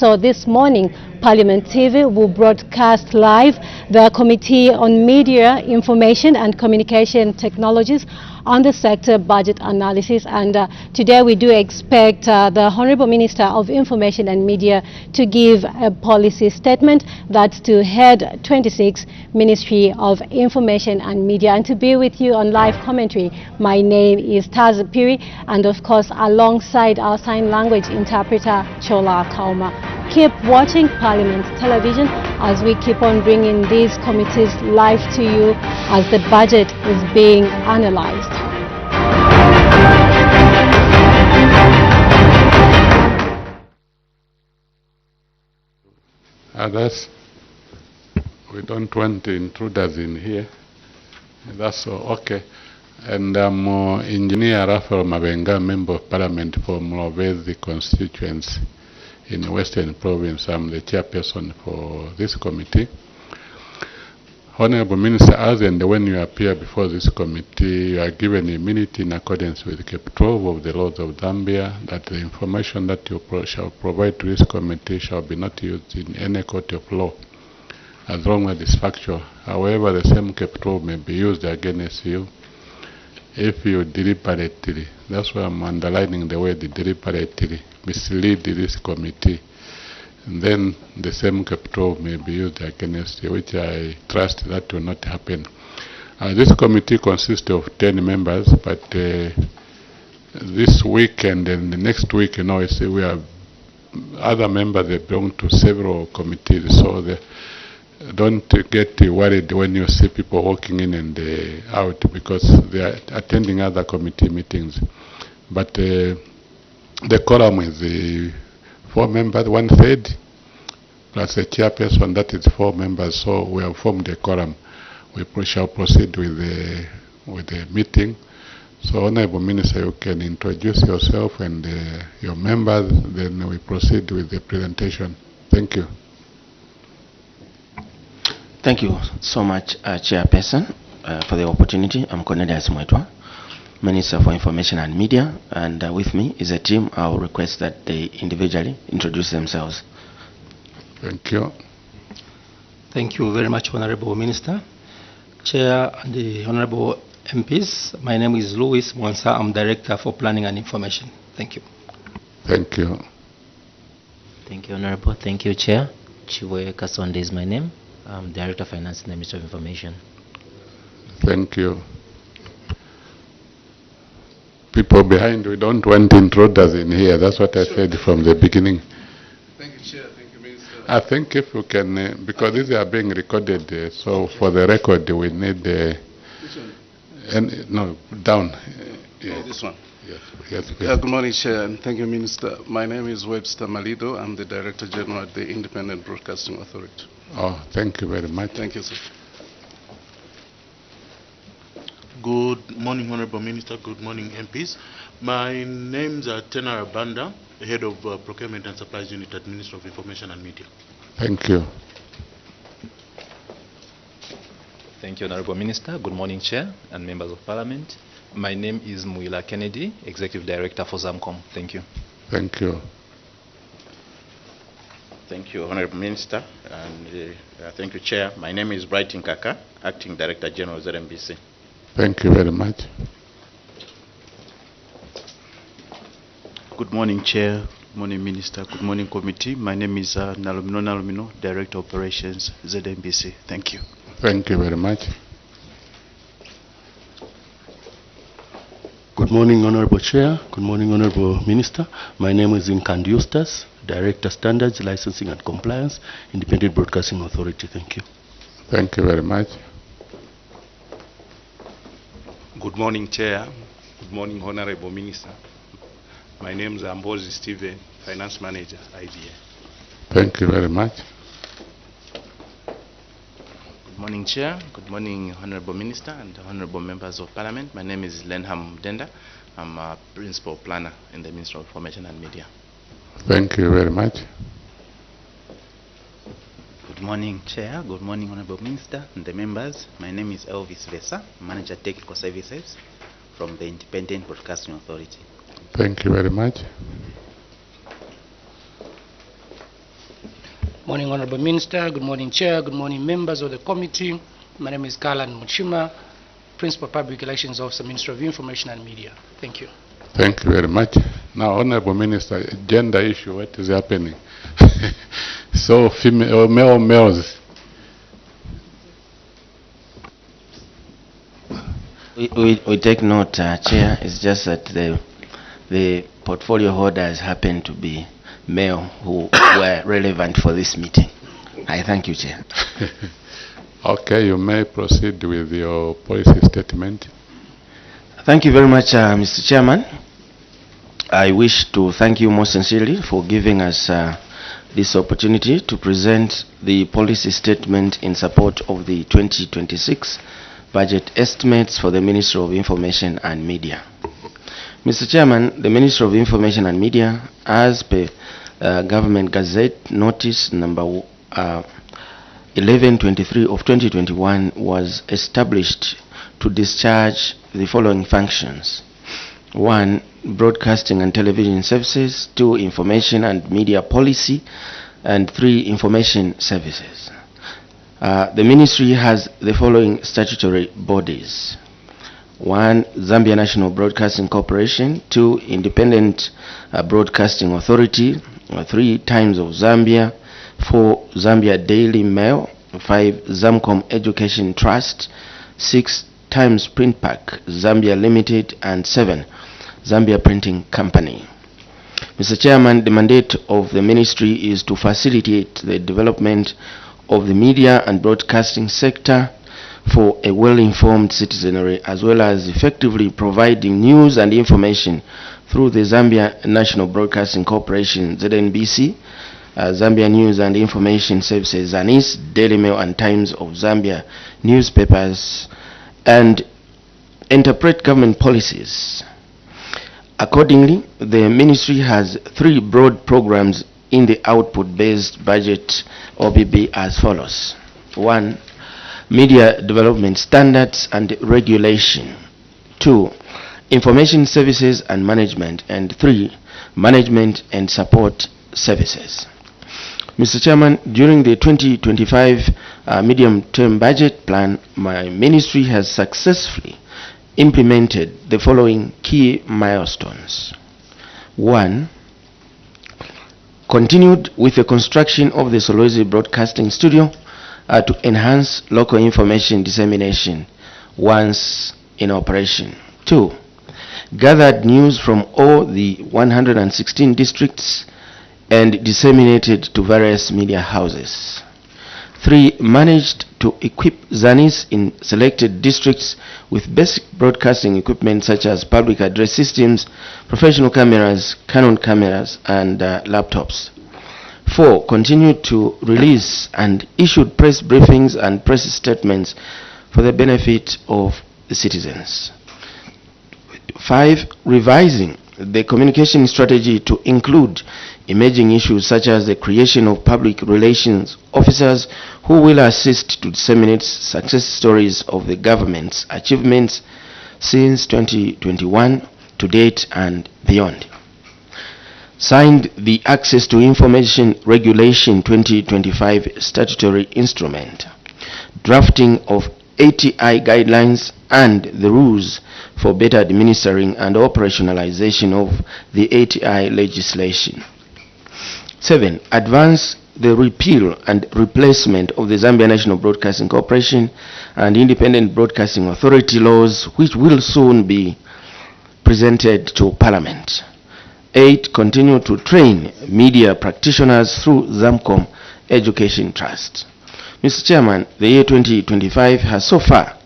So this morning, Parliament TV will broadcast live the Committee on Media, Information and Communication Technologies on the sector budget analysis. And today we do expect the Honorable Minister of Information and Media to give a policy statement. That's to head 26 Ministry of Information and Media. And to be with you on live commentary, my name is Taz Piri, and of course alongside our sign language interpreter Chola Kauma. Keep watching Parliament Television as we keep on bringing these committees live to you as the budget is being analyzed. Others, we don't want intruders in here. That's all. Okay. And I'm Engineer Raphael Mabenga, Member of Parliament for Mlobezi constituency in Western Province. I'm the chairperson for this committee. Honorable Minister, as and when you appear before this committee, you are given a minute in accordance with Cap 12 of the laws of Zambia that the information that you shall provide to this committee shall be not used in any court of law as long as it's factual. However, the same Cap 12 may be used against you if you deliberately, that's why I'm underlining the word deliberately, mislead this committee. And then the same Cap 12 may be used against you, which I trust that will not happen. This committee consists of 10 members, but this week and then the next week, you know, we have other members that belong to several committees, so don't get worried when you see people walking in and out, because they are attending other committee meetings. But the quorum is 4 members, 1/3, plus a chairperson, that is 4 members, so we have formed a quorum. We shall proceed with the meeting. So, Honorable Minister, you can introduce yourself and your members, then we proceed with the presentation. Thank you. Thank you so much, Chairperson, for the opportunity. I'm Cornelius Mwetwa, Minister for Information and Media, and with me is a team. I'll request that they individually introduce themselves. Thank you. Thank you very much, Honorable Minister. Chair and the Honorable MPs, my name is Louis Mwansa. I'm Director for Planning and Information. Thank you. Thank you. Thank you, Honorable. Thank you, Chair. Chiwe Kasonde is my name. I'm Director of Finance in the Ministry of Information. Thank you. People behind, we don't want intruders in here. That's what I said from the beginning. Thank you, Chair. Thank you, Minister. I think if you can, because these are being recorded, so for the record, we need no, down. Oh, this one. Yes, yes, please. Good morning, Chair, and thank you, Minister. My name is Webster Malido. I'm the Director General at the Independent Broadcasting Authority. Oh, thank you very much. Thank you, sir. Good morning, Honorable Minister. Good morning, MPs. My name is Tenara Banda, Head of Procurement and Supplies Unit at Ministry of Information and Media. Thank you. Thank you, Honorable Minister. Good morning, Chair and members of Parliament. My name is Muila Kennedy, Executive Director for ZAMCOM. Thank you. Thank you. Thank you, Honorable Minister, and thank you, Chair. My name is Brighton Kaka, Acting Director General ZMBC. Thank you very much. Good morning, Chair. Good morning, Minister. Good morning, Committee. My name is Nalumino, Director Operations, ZMBC. Thank you. Thank you very much. Good morning, Honorable Chair. Good morning, Honorable Minister. My name is Nkand Eustace, Director Standards, Licensing and Compliance, Independent Broadcasting Authority. Thank you. Thank you very much. Good morning, Chair. Good morning, Honorable Minister. My name is Ambozi Stephen, Finance Manager, IBA. Thank you very much. Good morning, Chair. Good morning, Honorable Minister and Honorable Members of Parliament. My name is Lenham Denda. I'm a Principal Planner in the Ministry of Information and Media. Thank you very much. Good morning, Chair. Good morning, Honorable Minister and the members. My name is Elvis Vesa, Manager Technical Services from the Independent Broadcasting Authority. Thank you very much. Morning, Honorable Minister. Good morning, Chair. Good morning, members of the committee. My name is Kalan Muchima, Principal Public Relations Officer, Ministry of Information and Media. Thank you. Thank you very much. Now, Honorable Minister, gender issue, what is happening? So, female, males. We take note, Chair. It's just that the portfolio holders happen to be male who were relevant for this meeting. I thank you, Chair. Okay, you may proceed with your policy statement. Thank you very much, Mr. Chairman. I wish to thank you most sincerely for giving us this opportunity to present the policy statement in support of the 2026 budget estimates for the Ministry of Information and Media. Mr. Chairman, the Ministry of Information and Media, as per Government Gazette Notice number 1123 of 2021, was established to discharge the following functions. 1. Broadcasting and television services. 2. Information and media policy. And 3. Information services. The ministry has the following statutory bodies. 1. Zambia National Broadcasting Corporation. 2. Independent Broadcasting Authority. 3. Times of Zambia. 4. Zambia Daily Mail. 5. Zamcom Education Trust. 6. Times Print Pack Zambia Limited. And 7. Zambia Printing Company. Mr. Chairman, the mandate of the ministry is to facilitate the development of the media and broadcasting sector for a well-informed citizenry, as well as effectively providing news and information through the Zambia National Broadcasting Corporation, ZNBC, Zambia News and Information Services, ZANIS, Daily Mail and Times of Zambia newspapers, and interpret government policies. Accordingly, the ministry has 3 broad programs in the output-based budget OBB as follows. 1. Media development standards and regulation. 2. Information services and management. And 3. Management and support services. Mr. Chairman, during the 2025 medium-term budget plan, my ministry has successfully implemented the following key milestones. 1. Continued with the construction of the Solwezi Broadcasting Studio to enhance local information dissemination once in operation. 2. Gathered news from all the 116 districts and disseminated to various media houses. 3. Managed to equip ZANIS in selected districts with basic broadcasting equipment such as public address systems, professional cameras, Canon cameras, and laptops. 4. Continued to release and issued press briefings and press statements for the benefit of the citizens. 5. Revising the communication strategy to include emerging issues such as the creation of public relations officers who will assist to disseminate success stories of the government's achievements since 2021 to date and beyond. Signed the Access to Information Regulation 2025 statutory instrument, drafting of ATI guidelines and the rules for better administering and operationalization of the ATI legislation. 7. Advance the repeal and replacement of the Zambia National Broadcasting Corporation and Independent Broadcasting Authority laws, which will soon be presented to Parliament. 8. Continue to train media practitioners through Zamcom Education Trust. Mr. Chairman, the year 2025 has so far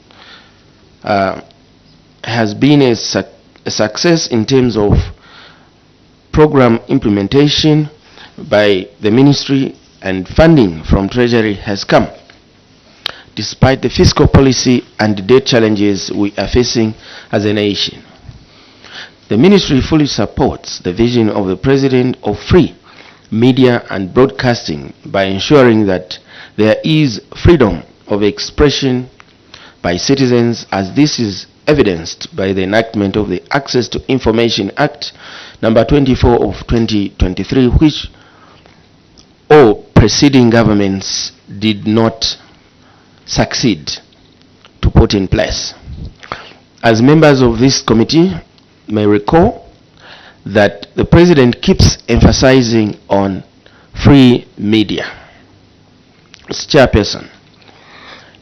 has been a success in terms of program implementation by the ministry, and funding from Treasury has come, despite the fiscal policy and debt challenges we are facing as a nation. The ministry fully supports the vision of the President of free media and broadcasting by ensuring that there is freedom of expression by citizens, as this is evidenced by the enactment of the Access to Information Act number 24 of 2023, which all preceding governments did not succeed to put in place. As members of this committee may recall that the President keeps emphasizing on free media. Mr. Chairperson,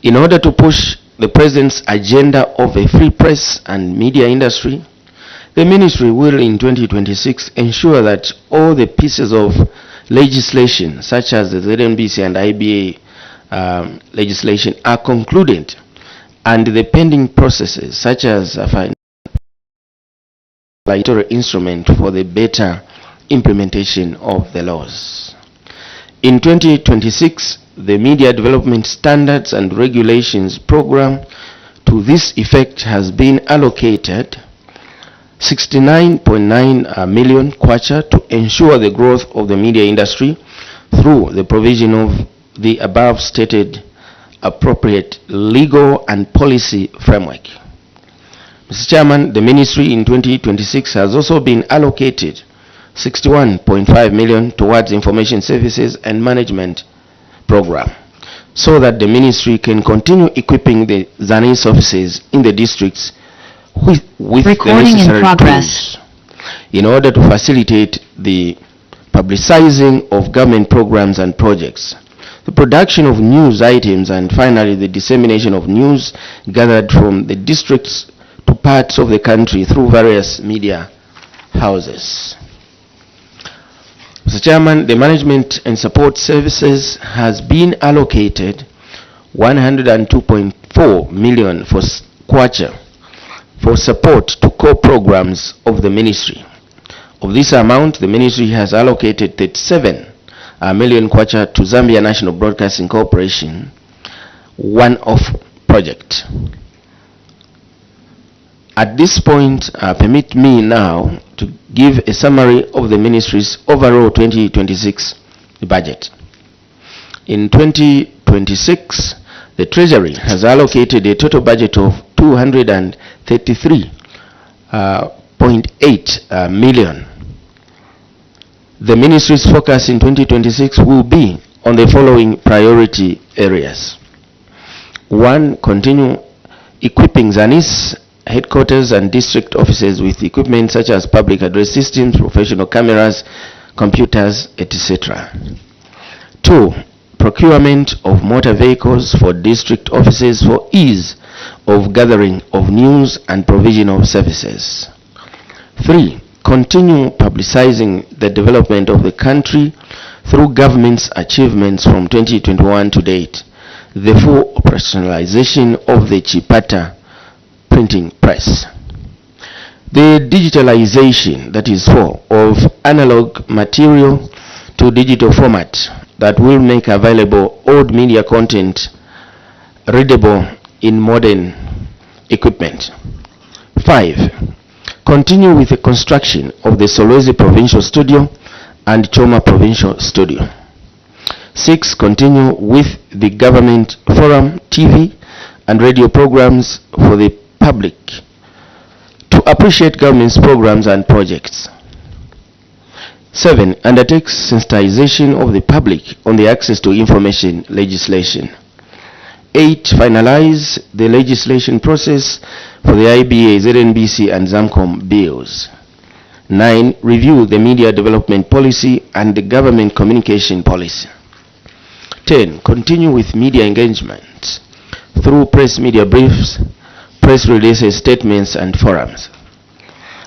in order to push the President's agenda of a free press and media industry, the Ministry will in 2026 ensure that all the pieces of legislation such as the ZNBC and IBA legislation are concluded, and the pending processes such as a financial instrument for the better implementation of the laws. In 2026, the Media Development Standards and Regulations Program to this effect has been allocated 69.9 million kwacha to ensure the growth of the media industry through the provision of the above stated appropriate legal and policy framework. Mr. Chairman, the Ministry in 2026 has also been allocated 61.5 million towards Information Services and Management Program, so that the Ministry can continue equipping the ZANIS offices in the districts with the necessary tools in order to facilitate the publicizing of government programs and projects, the production of news items, and finally the dissemination of news gathered from the districts to parts of the country through various media houses. Mr. Chairman, the Management and Support Services has been allocated 102.4 million for kwacha for support to core programs of the Ministry. Of this amount, the Ministry has allocated 37 million kwacha to Zambia National Broadcasting Corporation, one-off project. At this point, permit me now to give a summary of the Ministry's overall 2026 budget. In 2026, the Treasury has allocated a total budget of 233.8 million. The Ministry's focus in 2026 will be on the following priority areas. 1. Continue equipping ZANIS headquarters and district offices with equipment such as public address systems, professional cameras, computers, etc. 2. Procurement of motor vehicles for district offices for ease of gathering of news and provision of services. 3. Continue publicizing the development of the country through government's achievements from 2021 to date, the full operationalization of the Chipata printing press. The digitalization, that is 4, of analog material to digital format that will make available old media content readable in modern equipment. 5. Continue with the construction of the Solwezi Provincial Studio and Choma Provincial Studio. 6. Continue with the government forum, TV and radio programs for the public to appreciate government's programs and projects. 7. Undertakes sensitization of the public on the access to information legislation. 8. Finalize the legislation process for the IBA, ZNBC and ZAMCOM bills. 9. Review the media development policy and the government communication policy. 10. Continue with media engagement through press media briefs, press releases, statements and forums.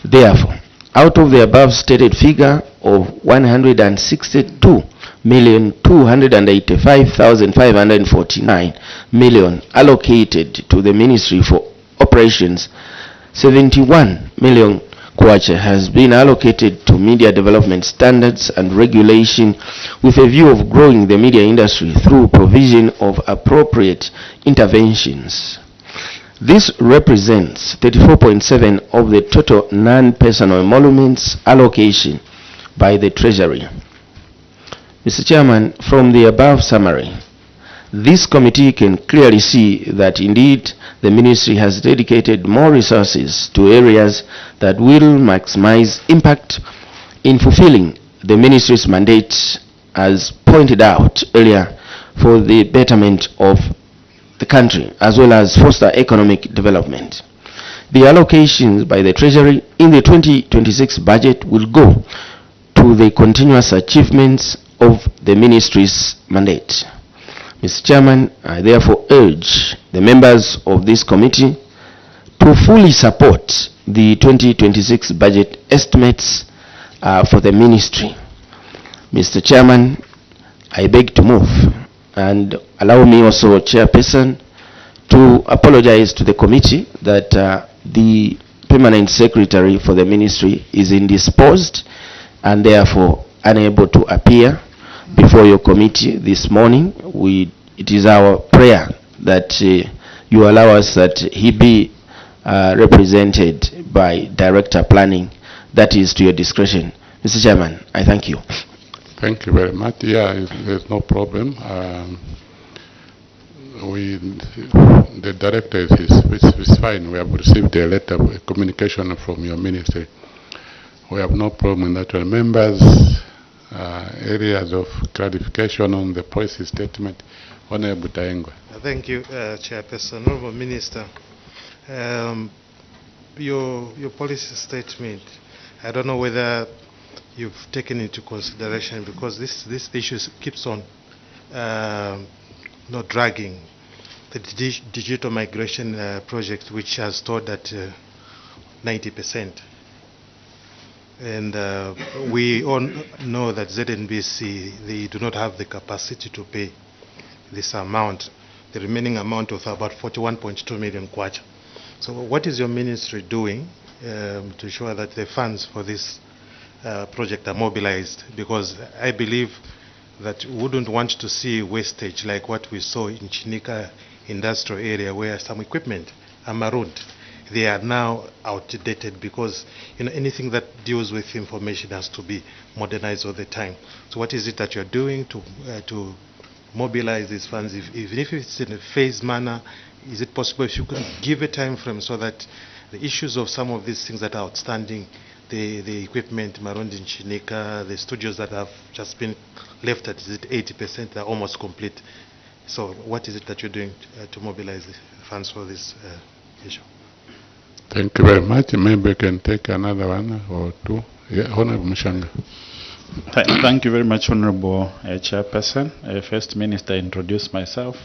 Therefore, out of the above stated figure of 162,285,549 million allocated to the Ministry for operations, 71 million kwacha has been allocated to media development standards and regulation with a view of growing the media industry through provision of appropriate interventions. This represents 34.7% of the total non-personal emoluments allocation by the Treasury. Mr. Chairman, from the above summary, this committee can clearly see that indeed the Ministry has dedicated more resources to areas that will maximize impact in fulfilling the Ministry's mandate as policy pointed out earlier, for the betterment of the country as well as foster economic development. The allocations by the Treasury in the 2026 budget will go to the continuous achievements of the ministry's mandate. Mr. Chairman, I therefore urge the members of this committee to fully support the 2026 budget estimates for the ministry. Mr. Chairman, I beg to move, and allow me also, Chairperson, to apologize to the committee that the Permanent Secretary for the ministry is indisposed and therefore unable to appear before your committee this morning. It is our prayer that you allow us that he be represented by Director Planning. That is to your discretion. Mr. Chairman, I thank you. Thank you very much. Yeah, there's no problem. The director is fine. We have received a letter, a communication from your ministry. We have no problem in that one. Members, areas of clarification on the policy statement. Honorable Taengwa. Thank you, Chairperson. Honorable Minister, your policy statement, I don't know whether you've taken into consideration, because this issue keeps on not dragging. The digital migration project, which has stood at 90%. And we all know that ZNBC, they do not have the capacity to pay this amount, the remaining amount of about 41.2 million kwacha. So what is your ministry doing to ensure that the funds for this project are mobilized? Because I believe that we wouldn't want to see wastage like what we saw in Chinika industrial area, where some equipment are marooned. They are now outdated, because anything that deals with information has to be modernized all the time. So what is it that you're doing to mobilize these funds? Even if it's in a phased manner, is it possible if you could give a time frame so that the issues of some of these things that are outstanding, the equipment marooned in Chinika, the studios that have just been left at 80%, are almost complete. So what is it that you're doing to mobilize the funds for this issue? Thank you very much. Maybe we can take another one or two. Yeah, Honorable Mushanga. Thank you very much, Honorable Chairperson. First, Minister, introduce myself.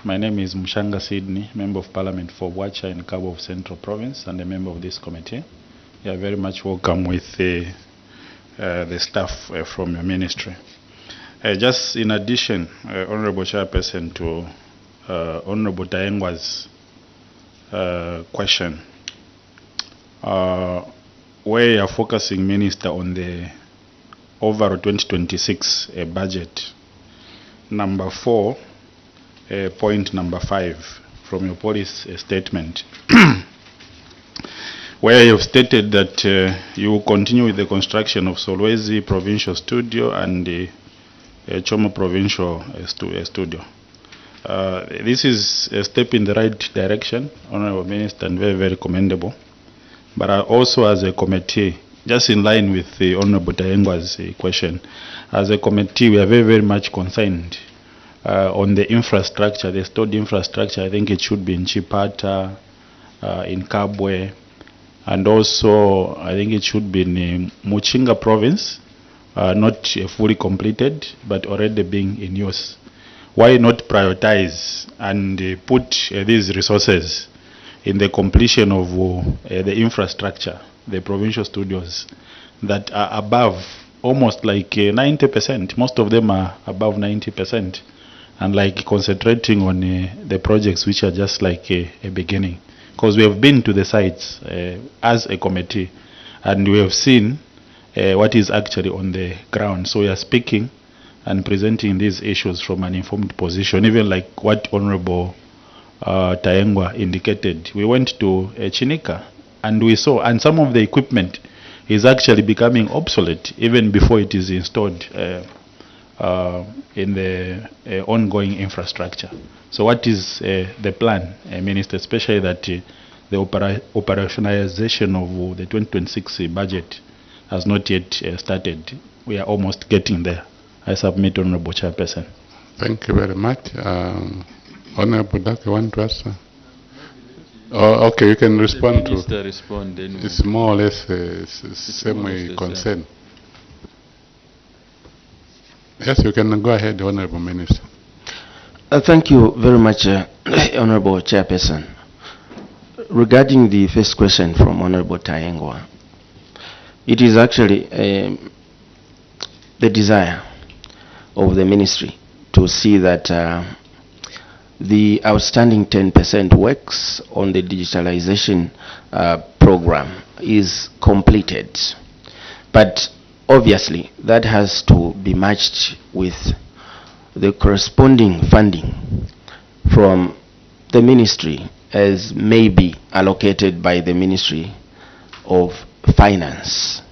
My name is Mushanga Sydney, Member of Parliament for Bwacha in Cabo of Central Province, and a member of this committee. You are very much welcome with the staff from your ministry. Just in addition, Honorable Chairperson, to Honorable Taengwa's question, where you are focusing, Minister, on the overall 2026 budget, number 4, point number 5 from your policy statement, where you have stated that you will continue with the construction of Solwezi Provincial Studio and the Chomo Provincial Studio. This is a step in the right direction, Honorable Minister, and very, very commendable. But also as a committee, just in line with the Honorable Taengwa's question, as a committee we are very, very much concerned on the infrastructure, the stored infrastructure. I think it should be in Chipata, in Kabwe, and also I think it should be in Muchinga province, not fully completed, but already being in use. Why not prioritize and put these resources in the completion of the infrastructure, the provincial studios that are above almost like 90%. Most of them are above 90%, and like concentrating on the projects which are just like a beginning. Because we have been to the sites as a committee, and we have seen what is actually on the ground. So we are speaking and presenting these issues from an informed position, even like what Honorable Taengwa indicated. We went to Chinika and we saw, and some of the equipment is actually becoming obsolete even before it is installed in the ongoing infrastructure. So what is the plan, Minister, especially that the operationalization of the 2026 budget has not yet started? We are almost getting there, I submit, Honorable Chairperson. Thank you very much. Honorable Daka, you want to answer? Oh, okay, you can respond to. Respond anyway. It's more or less same way concern. Yes, you can go ahead, Honorable Minister. Thank you very much, Honorable Chairperson. Regarding the first question from Honorable Tayengwa, it is actually the desire of the ministry to see that the outstanding 10% works on the digitalization program is completed. But obviously, that has to be matched with the corresponding funding from the ministry as may be allocated by the Ministry of Finance.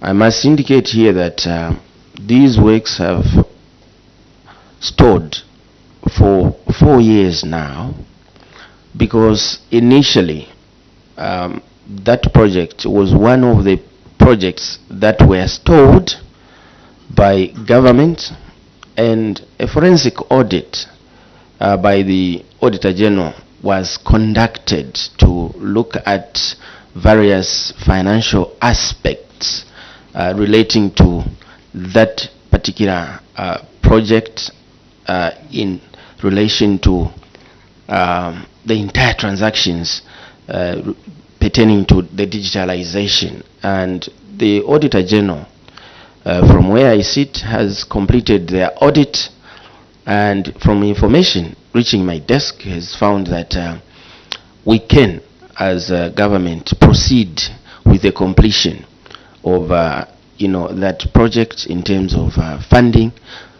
I must indicate here that these works have stalled for 4 years now, because initially that project was one of the projects that were stalled by government, and a forensic audit by the Auditor General was conducted to look at various financial aspects relating to that particular project in relation to the entire transactions pertaining to the digitalization. And the Auditor General, from where I sit, has completed their audit, and from information reaching my desk has found that we can, as a government, proceed with the completion of that project in terms of funding.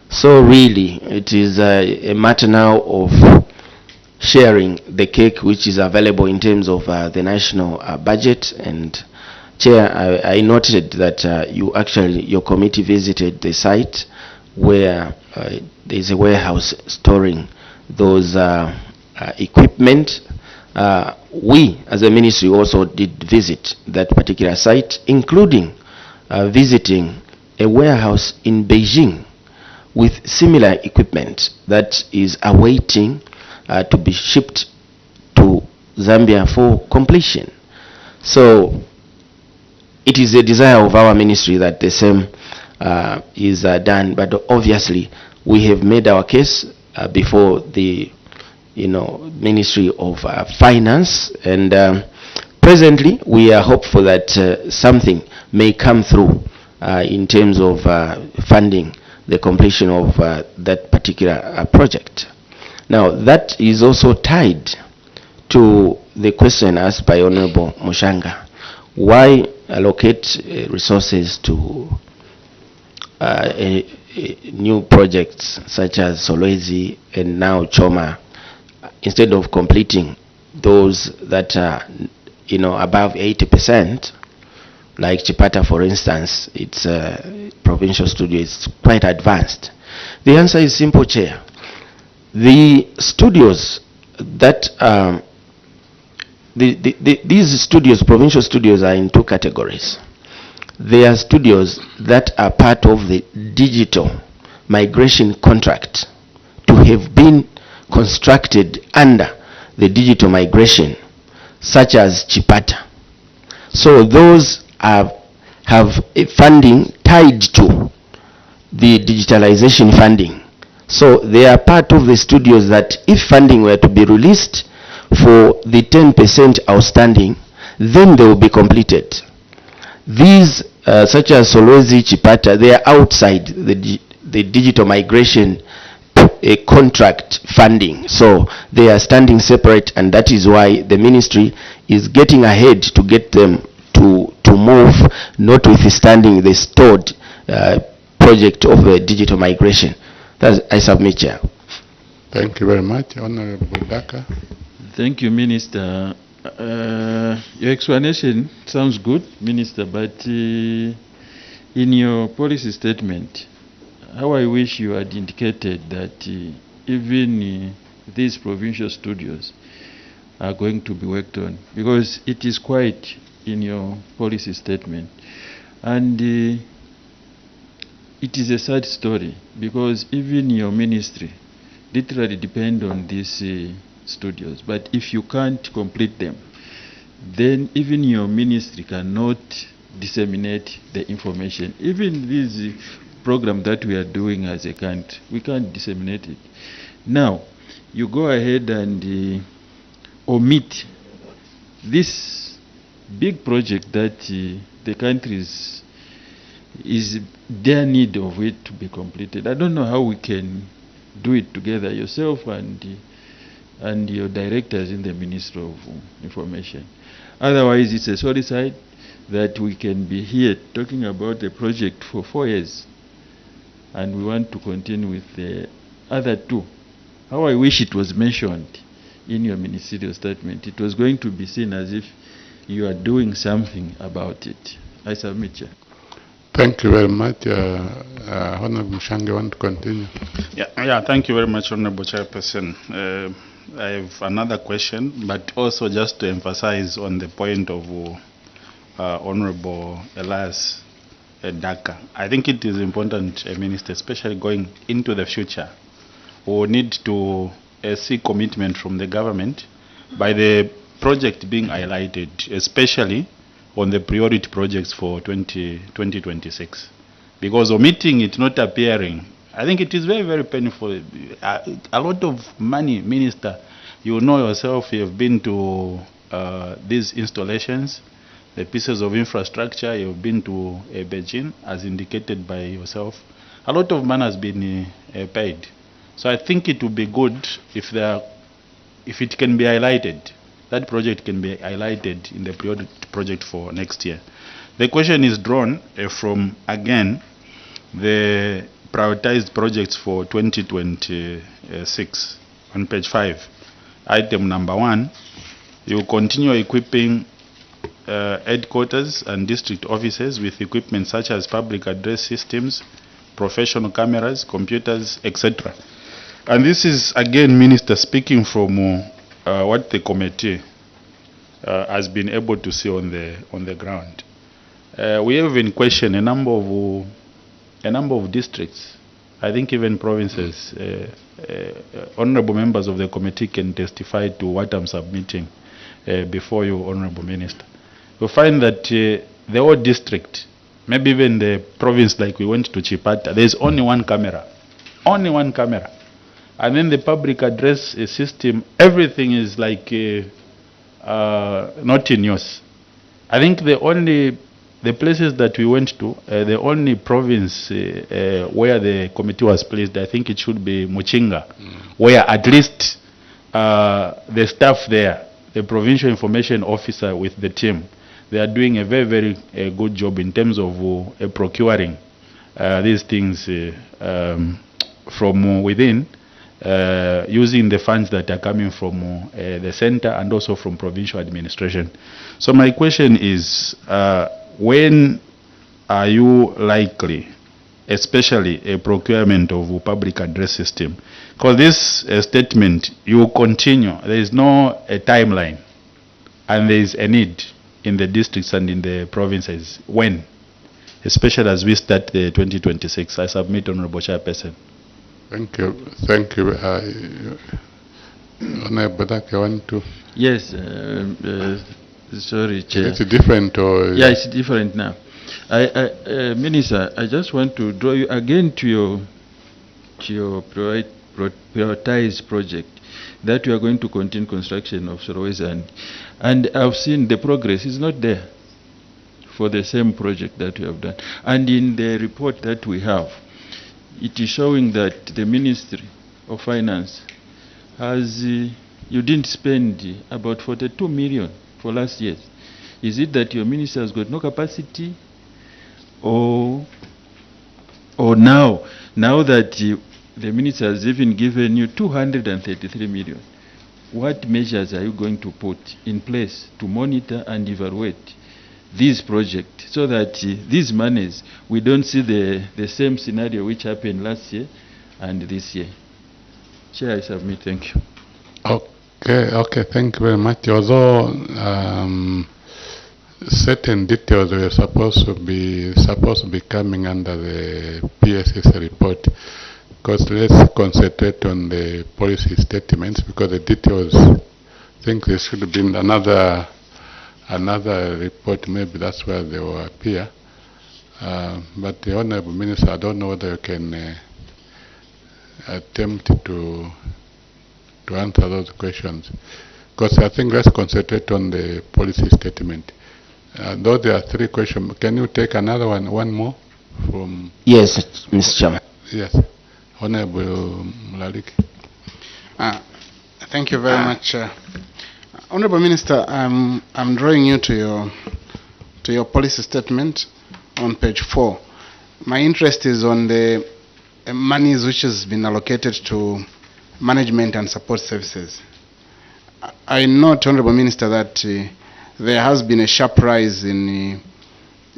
So really, it is a matter now of sharing the cake which is available in terms of the national budget. And Chair, I noted that your committee visited the site where there is a warehouse storing those equipment. We, as a ministry, also did visit that particular site, including visiting a warehouse in Beijing with similar equipment that is awaiting to be shipped to Zambia for completion. So it is a desire of our ministry that the same is done, but obviously we have made our case before the Ministry of Finance, and presently we are hopeful that something may come through in terms of funding the completion of that particular project. Now, that is also tied to the question asked by Honorable Mushanga. Why allocate resources to new projects such as Solwezi and now Choma, instead of completing those that are above 80%, like Chipata, for instance? It's a provincial studio, it's quite advanced. The answer is simple, Chair. The studios that these studios, provincial studios, are in two categories. They are studios that are part of the digital migration contract to have been constructed under the digital migration, such as Chipata. So those have a funding tied to the digitalization funding. So they are part of the studios that, if funding were to be released for the 10% outstanding, then they will be completed. These, such as Solwezi, Chipata, they are outside the digital migration contract funding. So they are standing separate, and that is why the ministry is getting ahead to get them to move, notwithstanding the stored project of digital migration. That's, I submit, Chair. Thank you very much. Honorable Daka. Thank you, Minister. Your explanation sounds good, Minister, but in your policy statement, how I wish you had indicated that even these provincial studios are going to be worked on, because it is quite in your policy statement. And it is a sad story, because even your ministry literally depend on these studios. But if you can't complete them, then even your ministry cannot disseminate the information. Even this program that we are doing as a country, we can't disseminate it. Now, you go ahead and omit this big project that the country is their need of it to be completed. I don't know how we can do it together, yourself and your directors in the Ministry of Information. Otherwise, it's a sorry side that we can be here talking about a project for 4 years, and we want to continue with the other 2. How I wish it was mentioned in your ministerial statement. It was going to be seen as if you are doing something about it. I submit, Chair. Thank you very much. Honorable Mshange, want to continue? Yeah, thank you very much, Honorable Chairperson. I have another question, but also just to emphasize on the point of Honorable Elias Daka. I think it is important, Minister, especially going into the future, we will need to see commitment from the government by the project being highlighted, especially on the priority projects for 2026. Because omitting it, not appearing, I think it is very, very painful. A lot of money, Minister, you know yourself, you have been to these installations, the pieces of infrastructure, you've been to Beijing, as indicated by yourself. A lot of money has been paid. So I think it would be good if it can be highlighted. That project can be highlighted in the priority project for next year. The question is drawn from, again, the prioritized projects for 2026 on page 5. Item number 1, you continue equipping headquarters and district offices with equipment such as public address systems, professional cameras, computers, etc. And this is, again, Minister, speaking from what the committee has been able to see on the ground. We have in question a number of districts, I think even provinces. Honorable members of the committee can testify to what I'm submitting before you, Honorable Minister. You'll find that the whole district, maybe even the province like we went to Chipata, there's only one camera. Only one camera. And then the public address system, everything is like not in use. I think the places that we went to, the only province where the committee was placed, I think it should be Muchinga, where at least the staff there, the provincial information officer with the team, they are doing a very, very good job in terms of procuring these things from within, using the funds that are coming from the center and also from provincial administration. So my question is, when are you likely, especially a procurement of a public address system? Because this statement, you will continue. There is no timeline, and there is a need in the districts and in the provinces. When? Especially as we start the 2026. I submit, Honorable Chairperson. Thank you. Thank you. Honorable Daka, want to? Yes. Sorry, Chair. It's different, or? Yeah, it's different now. Minister, I just want to draw you again to your prioritized project that we are going to continue construction of Solwezi, and I've seen the progress is not there for the same project that we have done. And in the report that we have, it is showing that the Ministry of Finance has, you didn't spend about 42 million for last year. Is it that your minister has got no capacity, or now that the minister has even given you 233 million, what measures are you going to put in place to monitor and evaluate this project so that these monies, we don't see the same scenario which happened last year and this year? Chair, I submit. Thank you. Okay, thank you very much. Although certain details were supposed to be coming under the PSS report. Because let's concentrate on the policy statements, because the details, I think there should have been another report. Maybe that's where they will appear. But the Honorable Minister, I don't know whether you can attempt to answer those questions. Because I think let's concentrate on the policy statement. Though there are 3 questions, can you take another one more from? Yes, Mr. Chairman. Yes, Honorable Mulaliki. Thank you very much, Honorable Minister. I'm drawing you to your policy statement on page 4. My interest is on the monies which has been allocated to management and support services. I note, Honorable Minister, that there has been a sharp rise in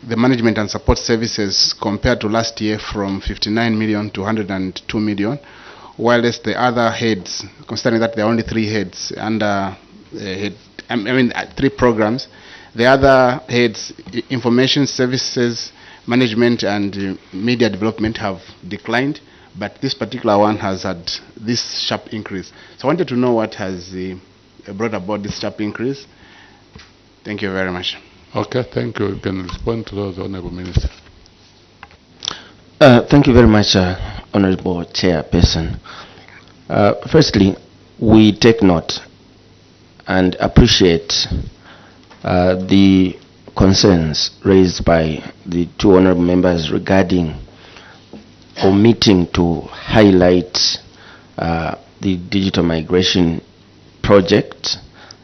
the management and support services compared to last year, from 59 million to 102 million, while the other heads, considering that there are only 3 heads under 3 programs, the other heads, information services, management and media development, have declined, but this particular one has had this sharp increase. So I wanted to know what has brought about this sharp increase. Thank you very much. Okay, thank you. You can respond to those, Honorable Minister. Thank you very much, Honorable Chairperson. Firstly, we take note and appreciate the concerns raised by the 2 honorable members regarding omitting to highlight the digital migration project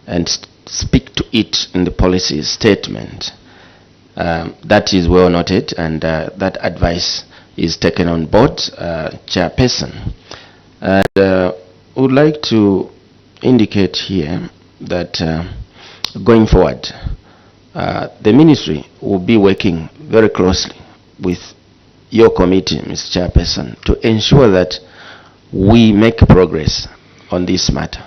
and speak to it in the policy statement. That is well noted, and that advice is taken on board, Chairperson. And would like to indicate here that going forward, the ministry will be working very closely with your committee, Mr. Chairperson, to ensure that we make progress on this matter.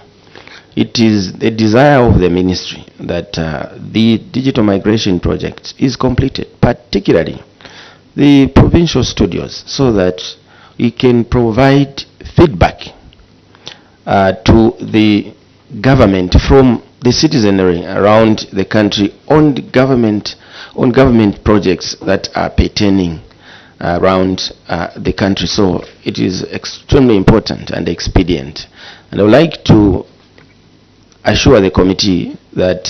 It is the desire of the ministry that the digital migration project is completed, particularly the provincial studios, so that we can provide feedback to the government from the citizenry around the country on the government projects that are pertaining around the country. So it is extremely important and expedient. And I would like to assure the committee that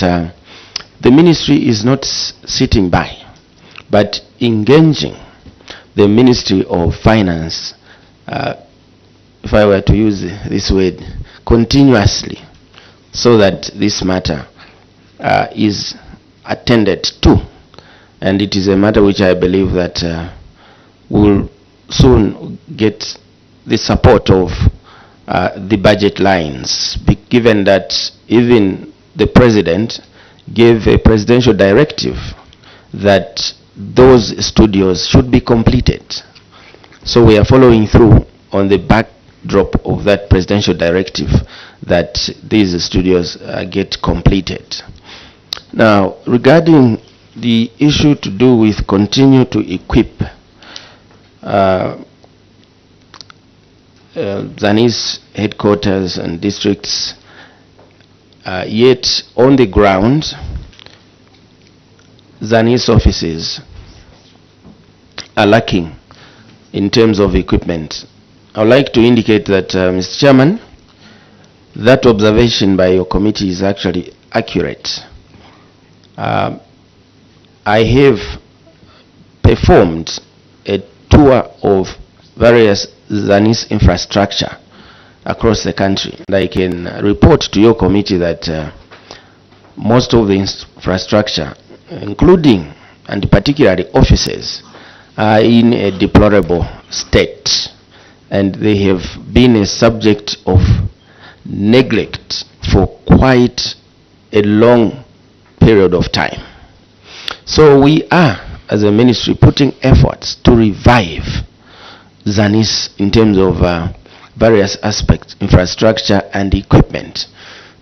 the ministry is not sitting by, but engaging the Ministry of Finance, if I were to use this word, continuously, so that this matter is attended to. And it is a matter which I believe that will soon get the support of the budget lines, given that even the President gave a presidential directive that those studios should be completed. So we are following through on the backdrop of that presidential directive that these studios get completed. Now, regarding the issue to do with continue to equip ZANI's headquarters and districts, yet on the ground, ZANI's offices are lacking in terms of equipment. I would like to indicate that, Mr. Chairman, that observation by your committee is actually accurate. I have performed a tour of various ZANI's infrastructure across the country, and I can report to your committee that most of the infrastructure, including and particularly offices, are in a deplorable state, and they have been a subject of neglect for quite a long period of time. So we are, as a ministry, putting efforts to revive ZANI's in terms of various aspects, infrastructure and equipment,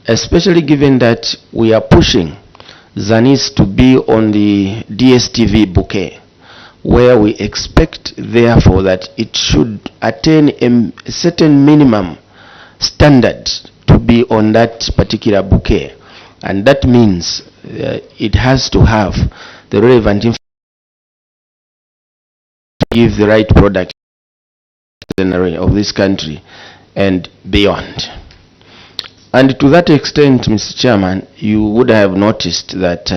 especially given that we are pushing Zanis to be on the DSTV bouquet, where we expect, therefore, that it should attain a certain minimum standard to be on that particular bouquet. And that means it has to have the relevant information to give the right product of this country and beyond. And to that extent, Mr. Chairman, you would have noticed that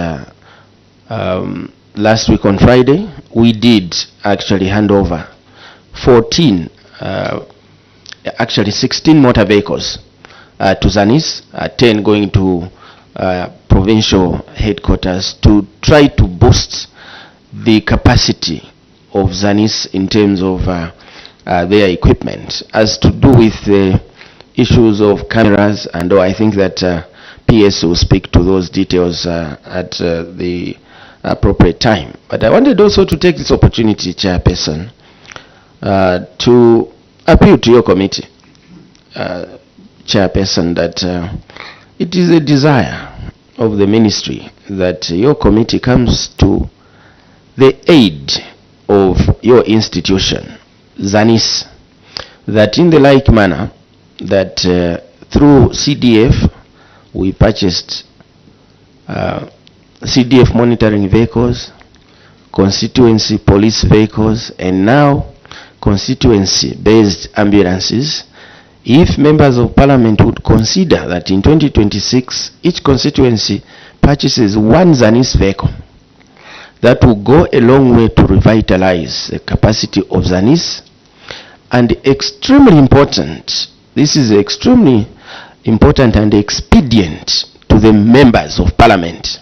last week on Friday, we did actually hand over 16 motor vehicles to Zanis, 10 going to provincial headquarters to try to boost the capacity of Zanis in terms of their equipment. As to do with the issues of cameras, and I think that PS will speak to those details at the appropriate time. But I wanted also to take this opportunity, Chairperson, to appeal to your committee, Chairperson, that it is a desire of the ministry that your committee comes to the aid of your institution, Zanis, that in the like manner that through CDF we purchased CDF monitoring vehicles, constituency police vehicles, and now constituency-based ambulances. If members of parliament would consider that in 2026 each constituency purchases one Zanis vehicle, that will go a long way to revitalize the capacity of Zanis. And extremely important, this is extremely important and expedient to the members of parliament,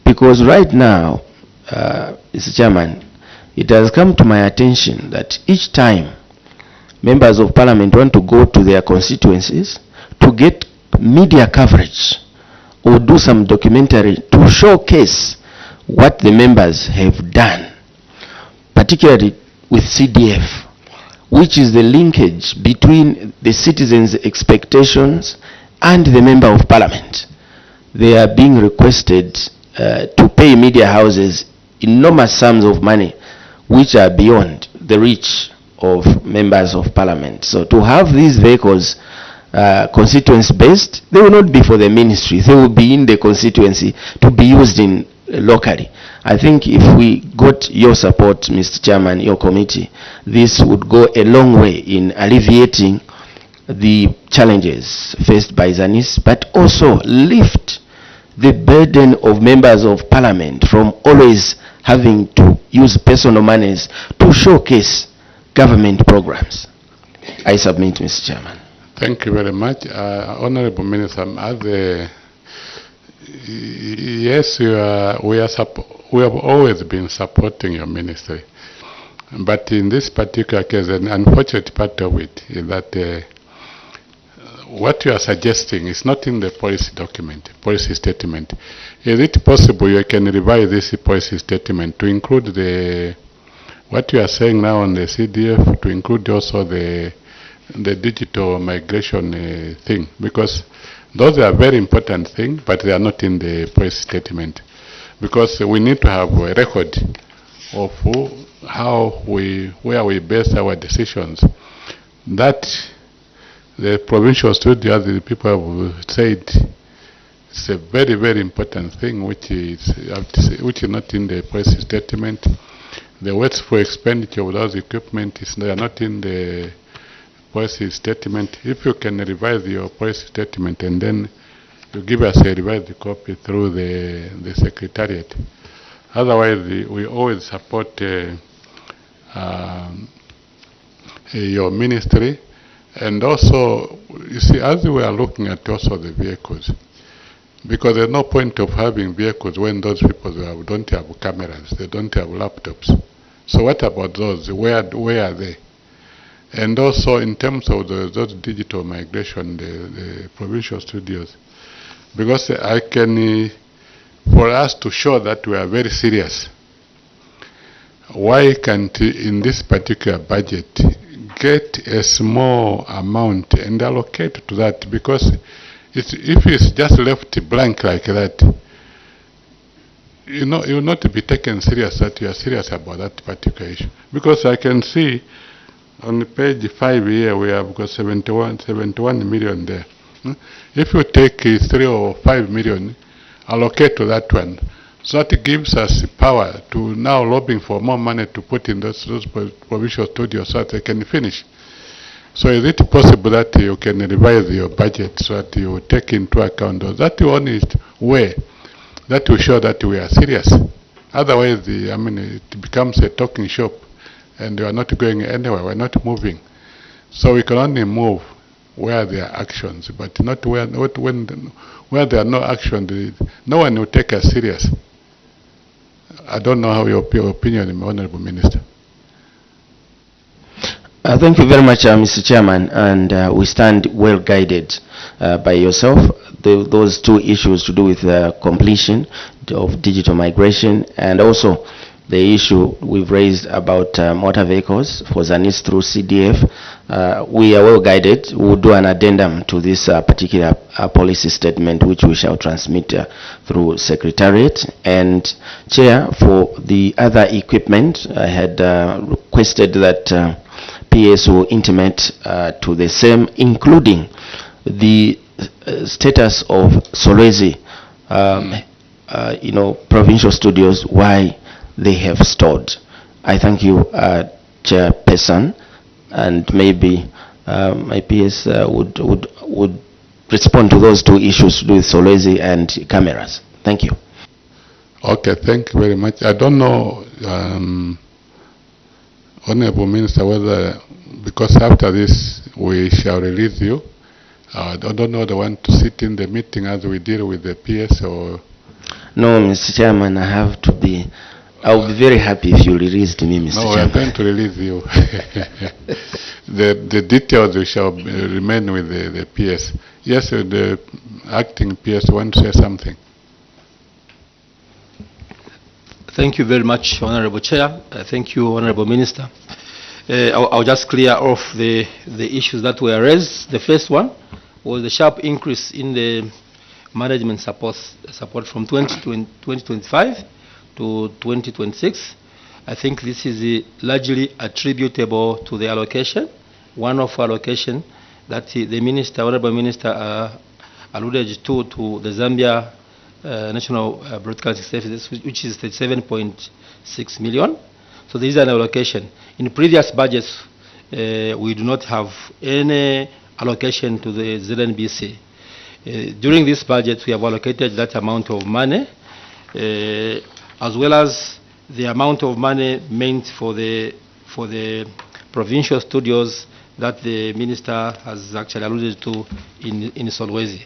because right now, Mr. Chairman, it has come to my attention that each time members of parliament want to go to their constituencies to get media coverage or do some documentary to showcase what the members have done, particularly with CDF, which is the linkage between the citizens' expectations and the member of parliament. They are being requested to pay media houses enormous sums of money which are beyond the reach of members of parliament. So to have these vehicles constituency-based, they will not be for the ministry. They will be in the constituency to be used in locally. I think if we got your support, Mr. Chairman, your committee, this would go a long way in alleviating the challenges faced by Zanis, but also lift the burden of members of parliament from always having to use personal monies to showcase government programs. I submit, Mr. Chairman. Thank you very much. Honorable Minister, yes, we have always been supporting your ministry. But in this particular case, an unfortunate part of it is that what you are suggesting is not in the policy document, policy statement. Is it possible you can revise this policy statement to include what you are saying now on the CDF, to include also the digital migration thing? Because those are very important things, but they are not in the policy statement. Because we need to have a record of where we base our decisions. That the provincial studio, as the people have said, it's a very, very important thing which is not in the policy statement. The wasteful expenditure of those equipment they are not in the policy statement. If you can revise your policy statement and then you give us a revised copy through the secretariat. Otherwise, we always support your ministry. And also, you see, as we are looking at also the vehicles, because there's no point of having vehicles when those people don't have cameras, they don't have laptops. So what about those? Where are they? And also in terms of those digital migration, the provincial studios, because for us to show that we are very serious, why can't in this particular budget get a small amount and allocate to that? Because if it's just left blank like that, you know, you will not be taken serious that you are serious about that particular issue. Because I can see on page 5 here we have got 71 million there. If you take 3 or 5 million, allocate to that one. So that gives us power to now lobbying for more money to put in those provincial studios so that they can finish. So is it possible that you can revise your budget so that you take into account those? That's the honest way that will show that we are serious. Otherwise, it becomes a talking shop and we are not going anywhere, we are not moving. So we can only move where there are actions, but not where there are no action, no one will take us serious. I don't know how your opinion, Honorable Minister. Thank you very much, Mr. Chairman, and we stand well guided by yourself. Those two issues to do with completion of digital migration and also the issue we've raised about motor vehicles for Zanis through CDF. We are well guided. We'll do an addendum to this particular policy statement which we shall transmit through Secretariat. And Chair, for the other equipment, I had requested that PS will intimate to the same, including the status of Solwezi, provincial studios, why they have stored. I thank you, Chairperson, and maybe my PS would respond to those two issues to do with Solwezi and cameras. Thank you. Okay, thank you very much. I don't know, Honorable Minister, whether, because after this we shall release you, I don't know the one to sit in the meeting as we deal with the PS or... No, Mr. Chairman, I'll be very happy if you released me, Mr. Chairman. No, I'm going to release you. The details shall remain with the PS. Yes, the acting PS want to say something. Thank you very much, Honorable Chair. Thank you, Honorable Minister. I'll just clear off the issues that were raised. The first one was the sharp increase in the management support from 2025 to 2026. I think this is largely attributable to the allocation, one-off allocation that the Minister, Honorable Minister, alluded to the Zambia National Broadcasting Services, which is 37.6 million. So there is an allocation. In previous budgets, we do not have any allocation to the ZNBC. During this budget, we have allocated that amount of money, as well as the amount of money meant for the provincial studios that the Minister has actually alluded to in Solwezi.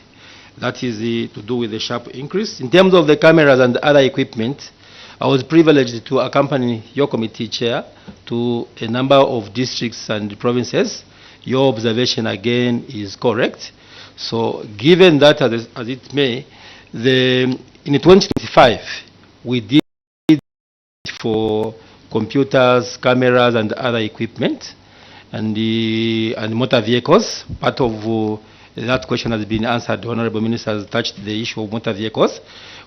That is to do with the sharp increase. In terms of the cameras and other equipment, I was privileged to accompany your committee chair to a number of districts and provinces. Your observation again is correct. So given that as it may, in 2025, we did for computers, cameras and other equipment and motor vehicles. Part of that question has been answered. The Honorable Minister has touched the issue of motor vehicles.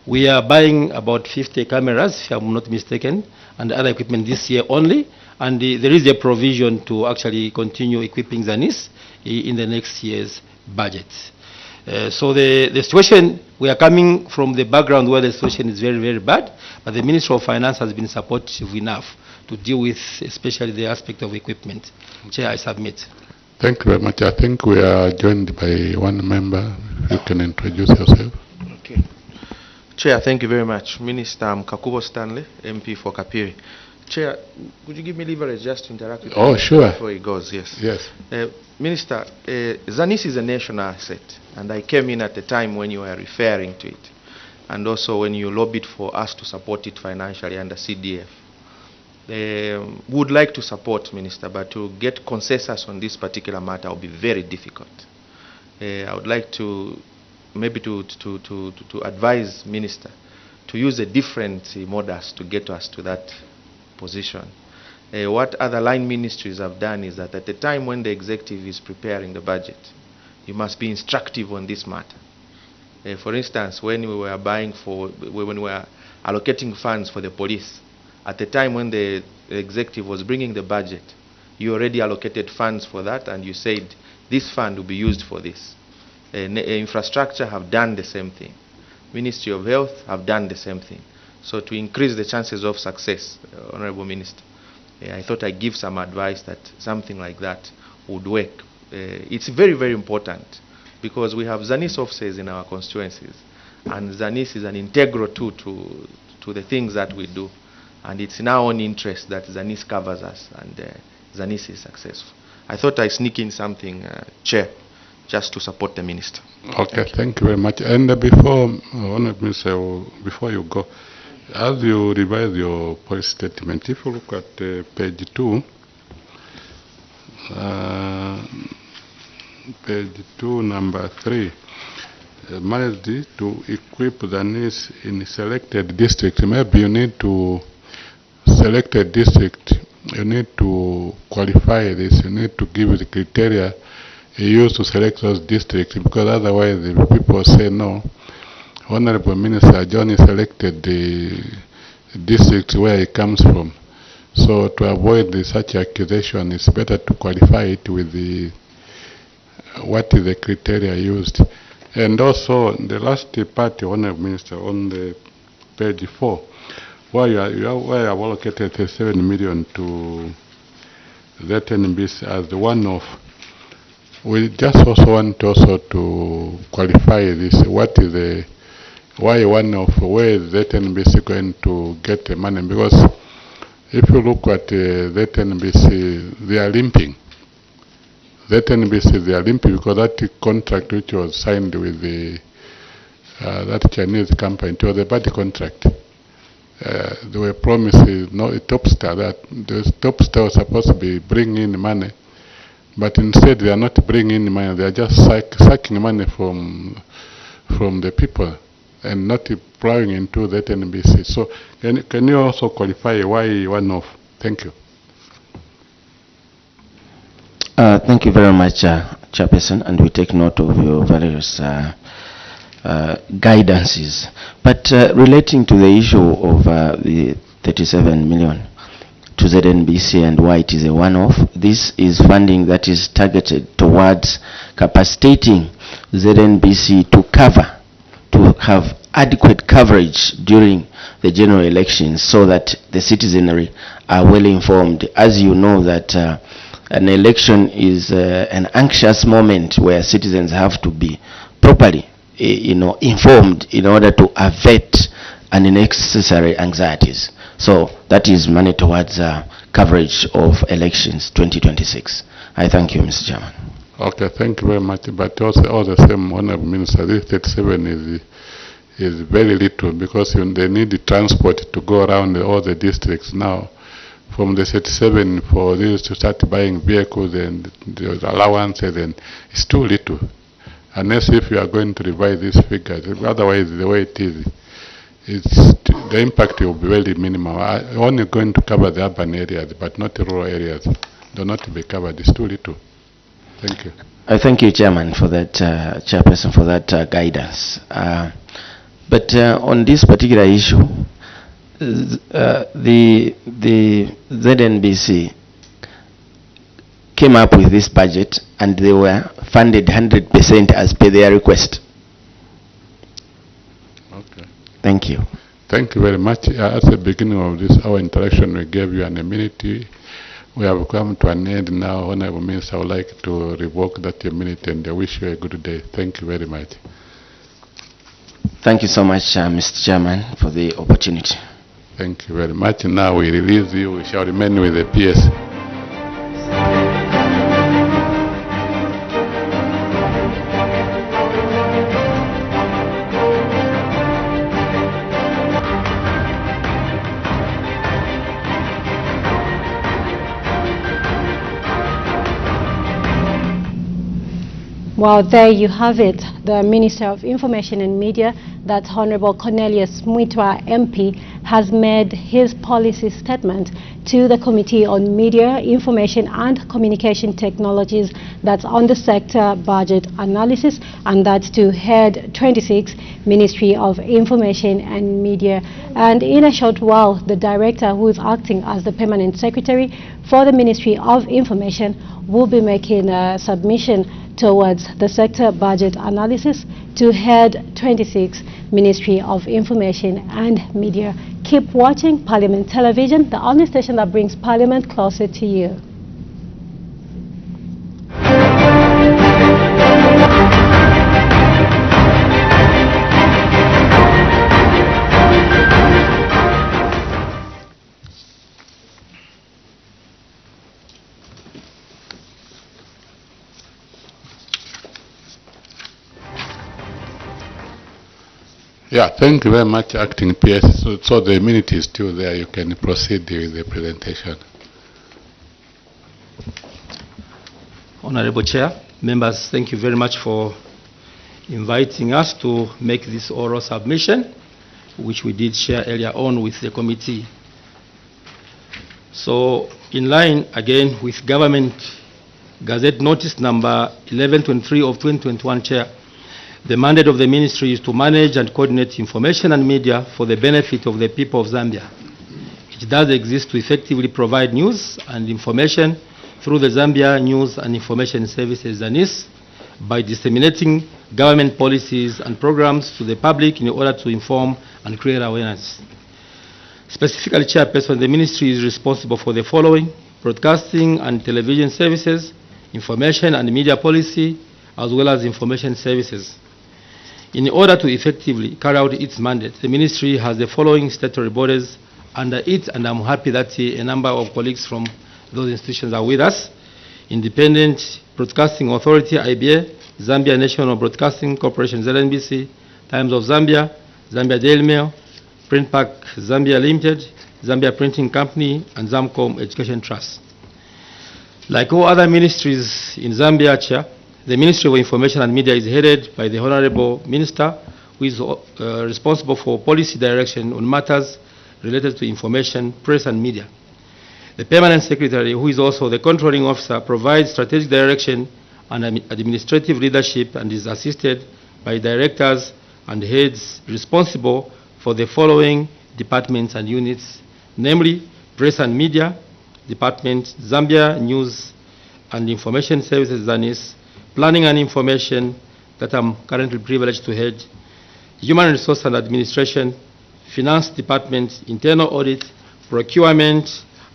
We are buying about 50 cameras, if I'm not mistaken, and other equipment this year only. And there is a provision to actually continue equipping Zanis in the next year's budget. So the situation, we are coming from the background where the situation is very, very bad, but the Ministry of Finance has been supportive enough to deal with especially the aspect of equipment. Chair, I submit. Thank you very much. I think we are joined by one member. You can introduce yourself. Okay. Chair, thank you very much. Minister Kakubo Stanley, MP for Kapiri. Chair, could you give me leverage just to interact with you sure. Before he goes? Yes. Yes. Minister, Zanis is a national asset, and I came in at the time when you were referring to it, and also when you lobbied for us to support it financially under CDF. Would like to support, Minister, but to get consensus on this particular matter will be very difficult. I would like to maybe to advise Minister to use a different modus to get us to that position. What other line ministries have done is that at the time when the executive is preparing the budget, you must be instructive on this matter. For instance, when we were allocating funds for the police. At the time when the executive was bringing the budget, you already allocated funds for that, and you said this fund will be used for this. Infrastructure have done the same thing. Ministry of Health have done the same thing. So to increase the chances of success, Honorable Minister, I thought I'd give some advice that something like that would work. It's very, very important because we have ZANIS offices in our constituencies, and ZANIS is an integral tool to the things that we do. And it's in our own interest that ZANIS covers us and ZANIS is successful. I thought I'd sneak in something, Chair, just to support the Minister. Okay, thank you very much. And before, Honourable Minister, before you go, as you revise your policy statement, if you look at page 2, number 3, managed to equip the needs in selected districts. Maybe you need to select a district, you need to qualify this, you need to give the criteria used to select those districts, because otherwise the people say no. Honorable Minister John selected the district where he comes from. So to avoid such accusation, it's better to qualify it with the what is the criteria used. And also the last part, Honorable Minister, on the page 4, where you have allocated 7 million to the NBC as the one-off. We just also want to qualify this. What is the why one-off? Where is the NBC going to get the money? Because if you look at the NBC, they are limping. The NBC, they are limping because that contract which was signed with the that Chinese company, it was a bad contract. They were promising a top star, that the top star was supposed to be bringing in money, but instead they are not bringing in money. They are just sucking money from the people and not plowing into that NBC. So can you also qualify why one-off? Thank you. Thank you very much, Chairperson, and we take note of your various guidances. But relating to the issue of the 37 million to ZNBC and why it is a one-off, this is funding that is targeted towards capacitating ZNBC to have adequate coverage during the general elections so that the citizenry are well informed. As you know that an election is an anxious moment where citizens have to be properly informed in order to avert unnecessary anxieties. So that is money towards coverage of elections 2026. I thank you, Mr. Chairman. Okay, thank you very much. But also all the same, Honorable Minister, this 37 is very little because they need the transport to go around all the districts now. From the 37 for this to start buying vehicles and the allowances, and it's too little. Unless if you are going to revise these figures, otherwise the way it is, the impact will be very minimal. Only going to cover the urban areas, but not the rural areas. Do not be covered. It's too little. Thank you. I thank you, Chairman, for that, Chairperson, for that guidance. But on this particular issue, the ZNBC came up with this budget and they were funded 100% as per their request. Okay. Thank you. Thank you very much. At the beginning of this, our interaction, we gave you an immunity. We have come to an end now. Honorable Minister, I would like to revoke that immunity and I wish you a good day. Thank you very much. Thank you so much, Mr. Chairman, for the opportunity. Thank you very much. Now we release you. We shall remain with the PS. Well, there you have it. The Minister of Information and Media, that's Honorable Cornelius Muitwa MP, has made his policy statement to the Committee on Media, Information and Communication Technologies, that's on the sector budget analysis, and that's to Head 26, Ministry of Information and Media. And in a short while, the Director, who is acting as the Permanent Secretary for the Ministry of Information, will be making a submission towards the sector budget analysis to Head 26, Ministry of Information and Media. Keep watching Parliament Television, the only station that brings Parliament closer to you. Yeah, thank you very much, Acting PS. So the minute is still there. You can proceed with the presentation. Honorable Chair, members, thank you very much for inviting us to make this oral submission, which we did share earlier on with the committee. So, in line again with Government Gazette Notice number 1123 of 2021, Chair, the mandate of the ministry is to manage and coordinate information and media for the benefit of the people of Zambia. It does exist to effectively provide news and information through the Zambia News and Information Services (ZANIS) by disseminating government policies and programs to the public in order to inform and create awareness. Specifically, Chairperson, the ministry is responsible for the following: broadcasting and television services, information and media policy, as well as information services. In order to effectively carry out its mandate, the ministry has the following statutory bodies under it, and I'm happy that a number of colleagues from those institutions are with us: Independent Broadcasting Authority, IBA, Zambia National Broadcasting Corporation, ZNBC, Times of Zambia, Zambia Daily Mail, Print Park Zambia Limited, Zambia Printing Company, and Zamcom Education Trust. Like all other ministries in Zambia, Chair, the Ministry of Information and Media is headed by the Honorable Minister, who is responsible for policy direction on matters related to information, press and media. The Permanent Secretary, who is also the controlling officer, provides strategic direction and administrative leadership and is assisted by directors and heads responsible for the following departments and units, namely Press and Media Department, Zambia News and Information Services (ZANIS), Planning and Information, that I'm currently privileged to head, Human Resource and Administration, Finance Department, Internal Audit, Procurement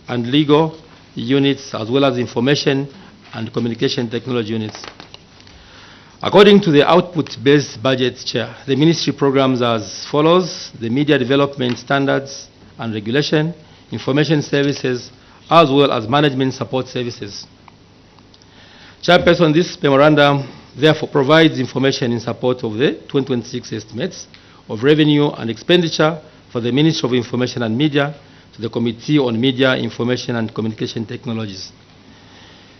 and Legal units, as well as Information and Communication Technology units. According to the output-based budget, Chair, the ministry programs as follows: the Media Development Standards and Regulation, Information Services, as well as Management Support Services. Chairperson, this memorandum therefore provides information in support of the 2026 estimates of revenue and expenditure for the Ministry of Information and Media to the Committee on Media, Information and Communication Technologies.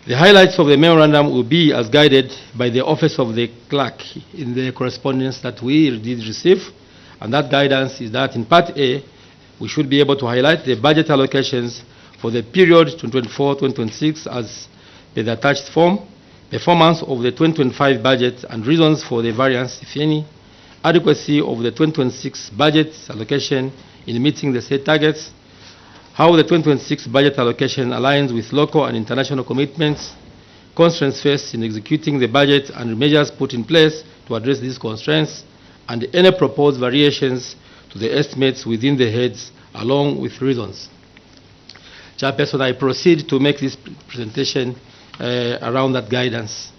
The highlights of the memorandum will be as guided by the Office of the Clerk in the correspondence that we did receive, and that guidance is that in Part A, we should be able to highlight the budget allocations for the period 2024-2026 as per the attached form, performance of the 2025 budget and reasons for the variance, if any, adequacy of the 2026 budget allocation in meeting the set targets, how the 2026 budget allocation aligns with local and international commitments, constraints faced in executing the budget and measures put in place to address these constraints, and any proposed variations to the estimates within the heads, along with reasons. Chairperson, I proceed to make this presentation around that guidance.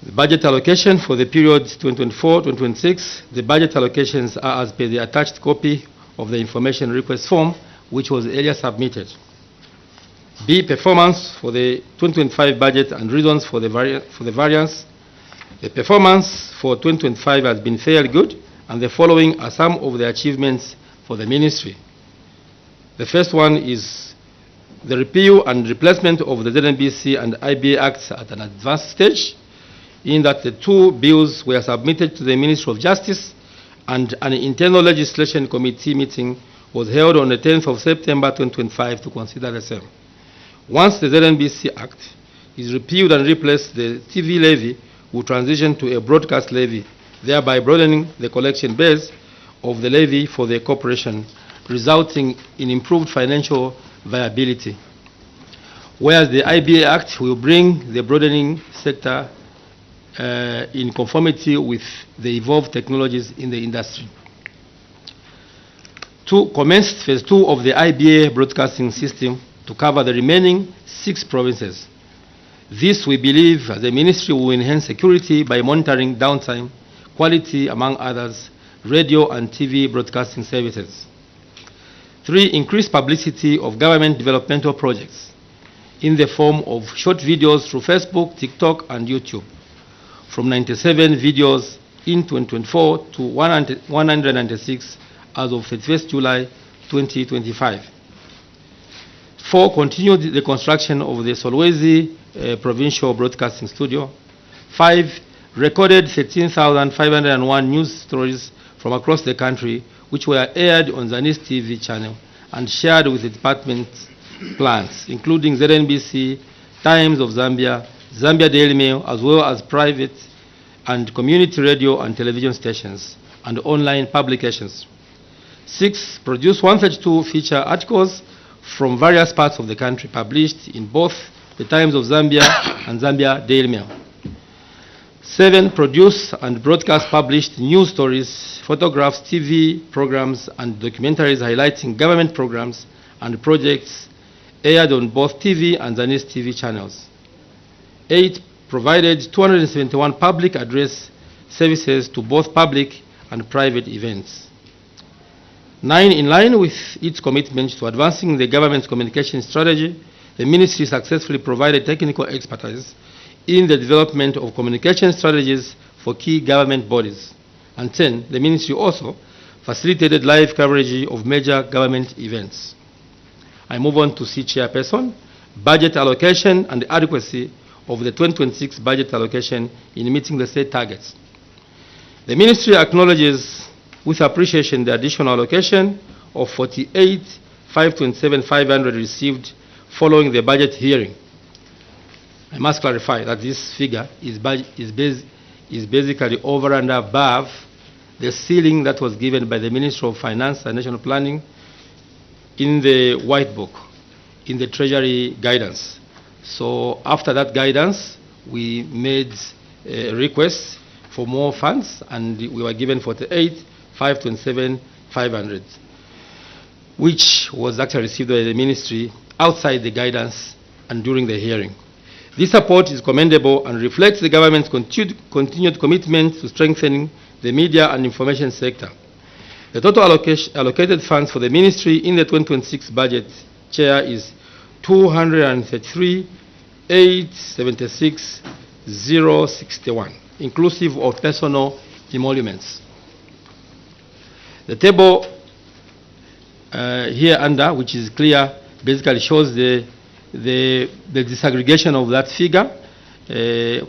The budget allocation for the period 2024-2026, the budget allocations are as per the attached copy of the information request form, which was earlier submitted. B, performance for the 2025 budget and reasons for the variance. The performance for 2025 has been fairly good, and the following are some of the achievements for the ministry. The first one is the repeal and replacement of the ZNBC and IBA Acts at an advanced stage. in that the two bills were submitted to the Ministry of Justice and an internal legislation committee meeting was held on the 10th of September 2025 to consider the same. Once the ZNBC Act is repealed and replaced, the TV levy will transition to a broadcast levy, thereby broadening the collection base of the levy for the corporation, resulting in improved financial viability. Whereas the IBA Act will bring the broadening sector in conformity with the evolved technologies in the industry. To commence phase 2 of the IBA broadcasting system to cover the remaining 6 provinces. This, we believe, as a ministry, will enhance security by monitoring downtime, quality, among others, radio and TV broadcasting services. 3, increase publicity of government developmental projects in the form of short videos through Facebook, TikTok, and YouTube, from 97 videos in 2024 to 196 as of 31st July 2025. 4, continue the construction of the Solwezi Provincial Broadcasting Studio. 5, recorded 13,501 news stories from across the country, which were aired on Zanis TV channel and shared with the department's plans, including ZNBC, Times of Zambia, Zambia Daily Mail, as well as private and community radio and television stations and online publications. 6, produce 132 feature articles from various parts of the country published in both the Times of Zambia and Zambia Daily Mail. 7, produce and broadcast published news stories, photographs, TV programs, and documentaries highlighting government programs and projects aired on both TV and Zanis TV channels. 8, provided 271 public address services to both public and private events. 9, in line with its commitment to advancing the government's communication strategy, the ministry successfully provided technical expertise in the development of communication strategies for key government bodies. And 10, the ministry also facilitated live coverage of major government events. I move on to C Chairperson, budget allocation and the adequacy of the 2026 budget allocation in meeting the state targets. The ministry acknowledges with appreciation the additional allocation of 48,527,500 received following the budget hearing. I must clarify that this figure is basically over and above the ceiling that was given by the Ministry of Finance and National Planning in the White Book, in the Treasury guidance. So after that guidance, we made a request for more funds, and we were given 48,527,500, which was actually received by the ministry outside the guidance and during the hearing. This support is commendable and reflects the government's continued commitment to strengthening the media and information sector. The total allocated funds for the ministry in the 2026 budget, Chair, is 233,876,061, inclusive of personal emoluments. The table here under, which is clear, basically shows the disaggregation of that figure.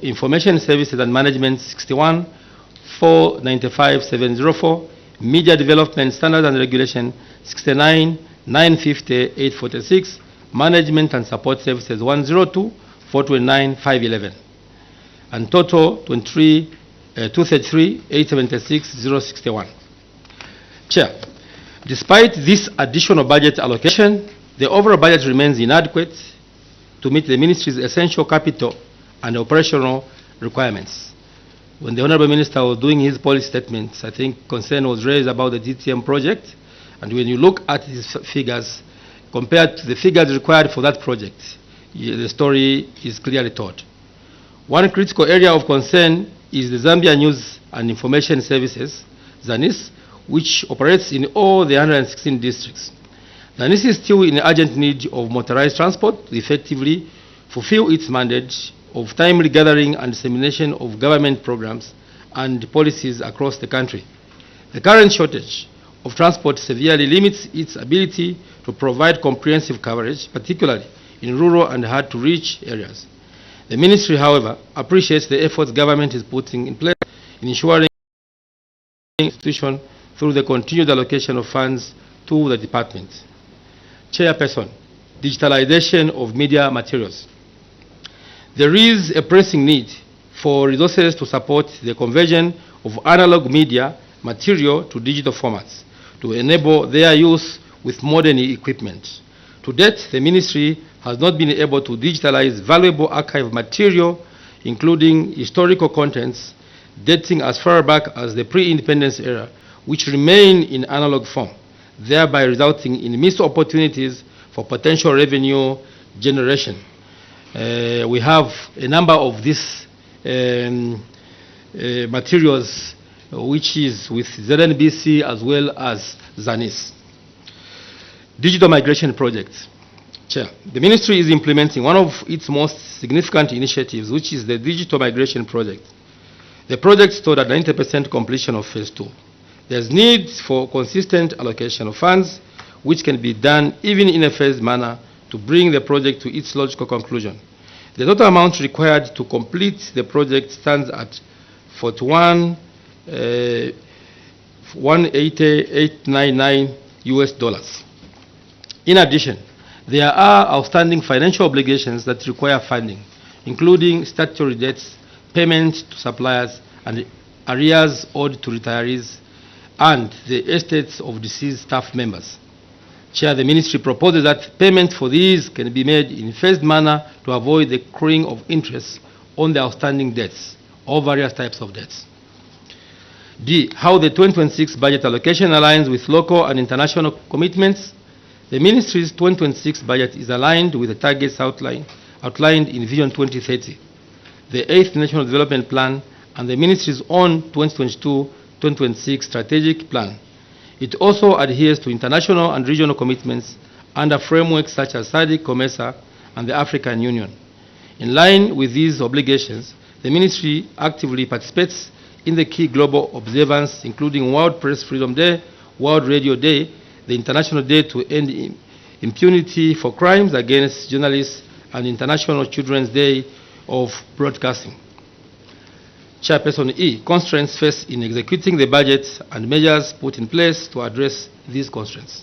Information services and management 61,495,704, media development standards and regulation 69,950,846, management and support services 102,429,511, and total 233,876,061. Chair, despite this additional budget allocation, the overall budget remains inadequate to meet the ministry's essential capital and operational requirements. When the Honorable Minister was doing his policy statements, I think concern was raised about the DTM project, and when you look at these figures, compared to the figures required for that project, the story is clearly told. One critical area of concern is the Zambia News and Information Services, ZANIS, which operates in all the 116 districts. ZANIS is still in urgent need of motorized transport to effectively fulfill its mandate of timely gathering and dissemination of government programs and policies across the country. The current shortage of transport severely limits its ability to provide comprehensive coverage, particularly in rural and hard-to-reach areas. The ministry, however, appreciates the efforts government is putting in place in ensuring institution through the continued allocation of funds to the department. Chairperson, digitalization of media materials. There is a pressing need for resources to support the conversion of analog media material to digital formats to enable their use with modern equipment. To date, the ministry has not been able to digitalize valuable archive material, including historical contents dating as far back as the pre-independence era, which remain in analog form, thereby resulting in missed opportunities for potential revenue generation. We have a number of these materials which is with ZNBC as well as ZANIS. Digital migration projects. Chair, the ministry is implementing one of its most significant initiatives, which is the digital migration project. The project stood at 90% completion of phase 2. There's need for consistent allocation of funds, which can be done even in a phased manner to bring the project to its logical conclusion. The total amount required to complete the project stands at 180,899 US dollars. In addition, there are outstanding financial obligations that require funding, including statutory debts, payments to suppliers, and arrears owed to retirees and the estates of deceased staff members. Chair, the ministry proposes that payment for these can be made in phased manner to avoid the accruing of interest on the outstanding debts or various types of debts. D, how the 2026 budget allocation aligns with local and international commitments. The ministry's 2026 budget is aligned with the targets outlined in Vision 2030, the 8th National Development Plan, and the ministry's own 2022-2026 strategic plan. It also adheres to international and regional commitments under frameworks such as SADC, COMESA, and the African Union. In line with these obligations, the ministry actively participates in the key global observances, including World Press Freedom Day, World Radio Day, the International Day to End Impunity for Crimes Against Journalists, and International Children's Day of Broadcasting. Chairperson E, constraints faced in executing the budget and measures put in place to address these constraints.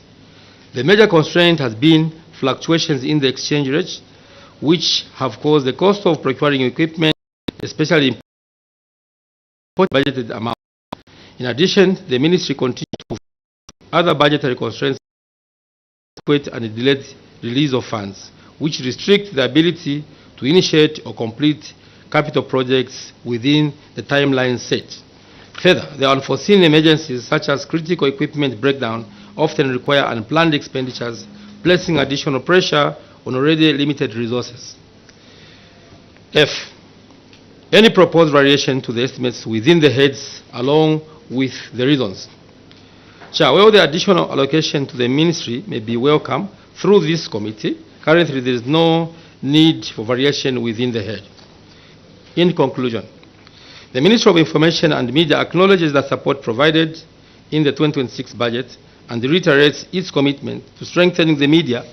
The major constraint has been fluctuations in the exchange rate, which have caused the cost of procuring equipment, especially in budgeted amount. In addition, the ministry continues to face other budgetary constraints and delayed release of funds, which restrict the ability to initiate or complete capital projects within the timeline set. Further, the unforeseen emergencies such as critical equipment breakdown often require unplanned expenditures, placing additional pressure on already limited resources. F, any proposed variation to the estimates within the heads along with the reasons. Chair, while the additional allocation to the ministry may be welcome through this committee, currently there is no need for variation within the head. In conclusion, the Ministry of Information and Media acknowledges the support provided in the 2026 budget and reiterates its commitment to strengthening the media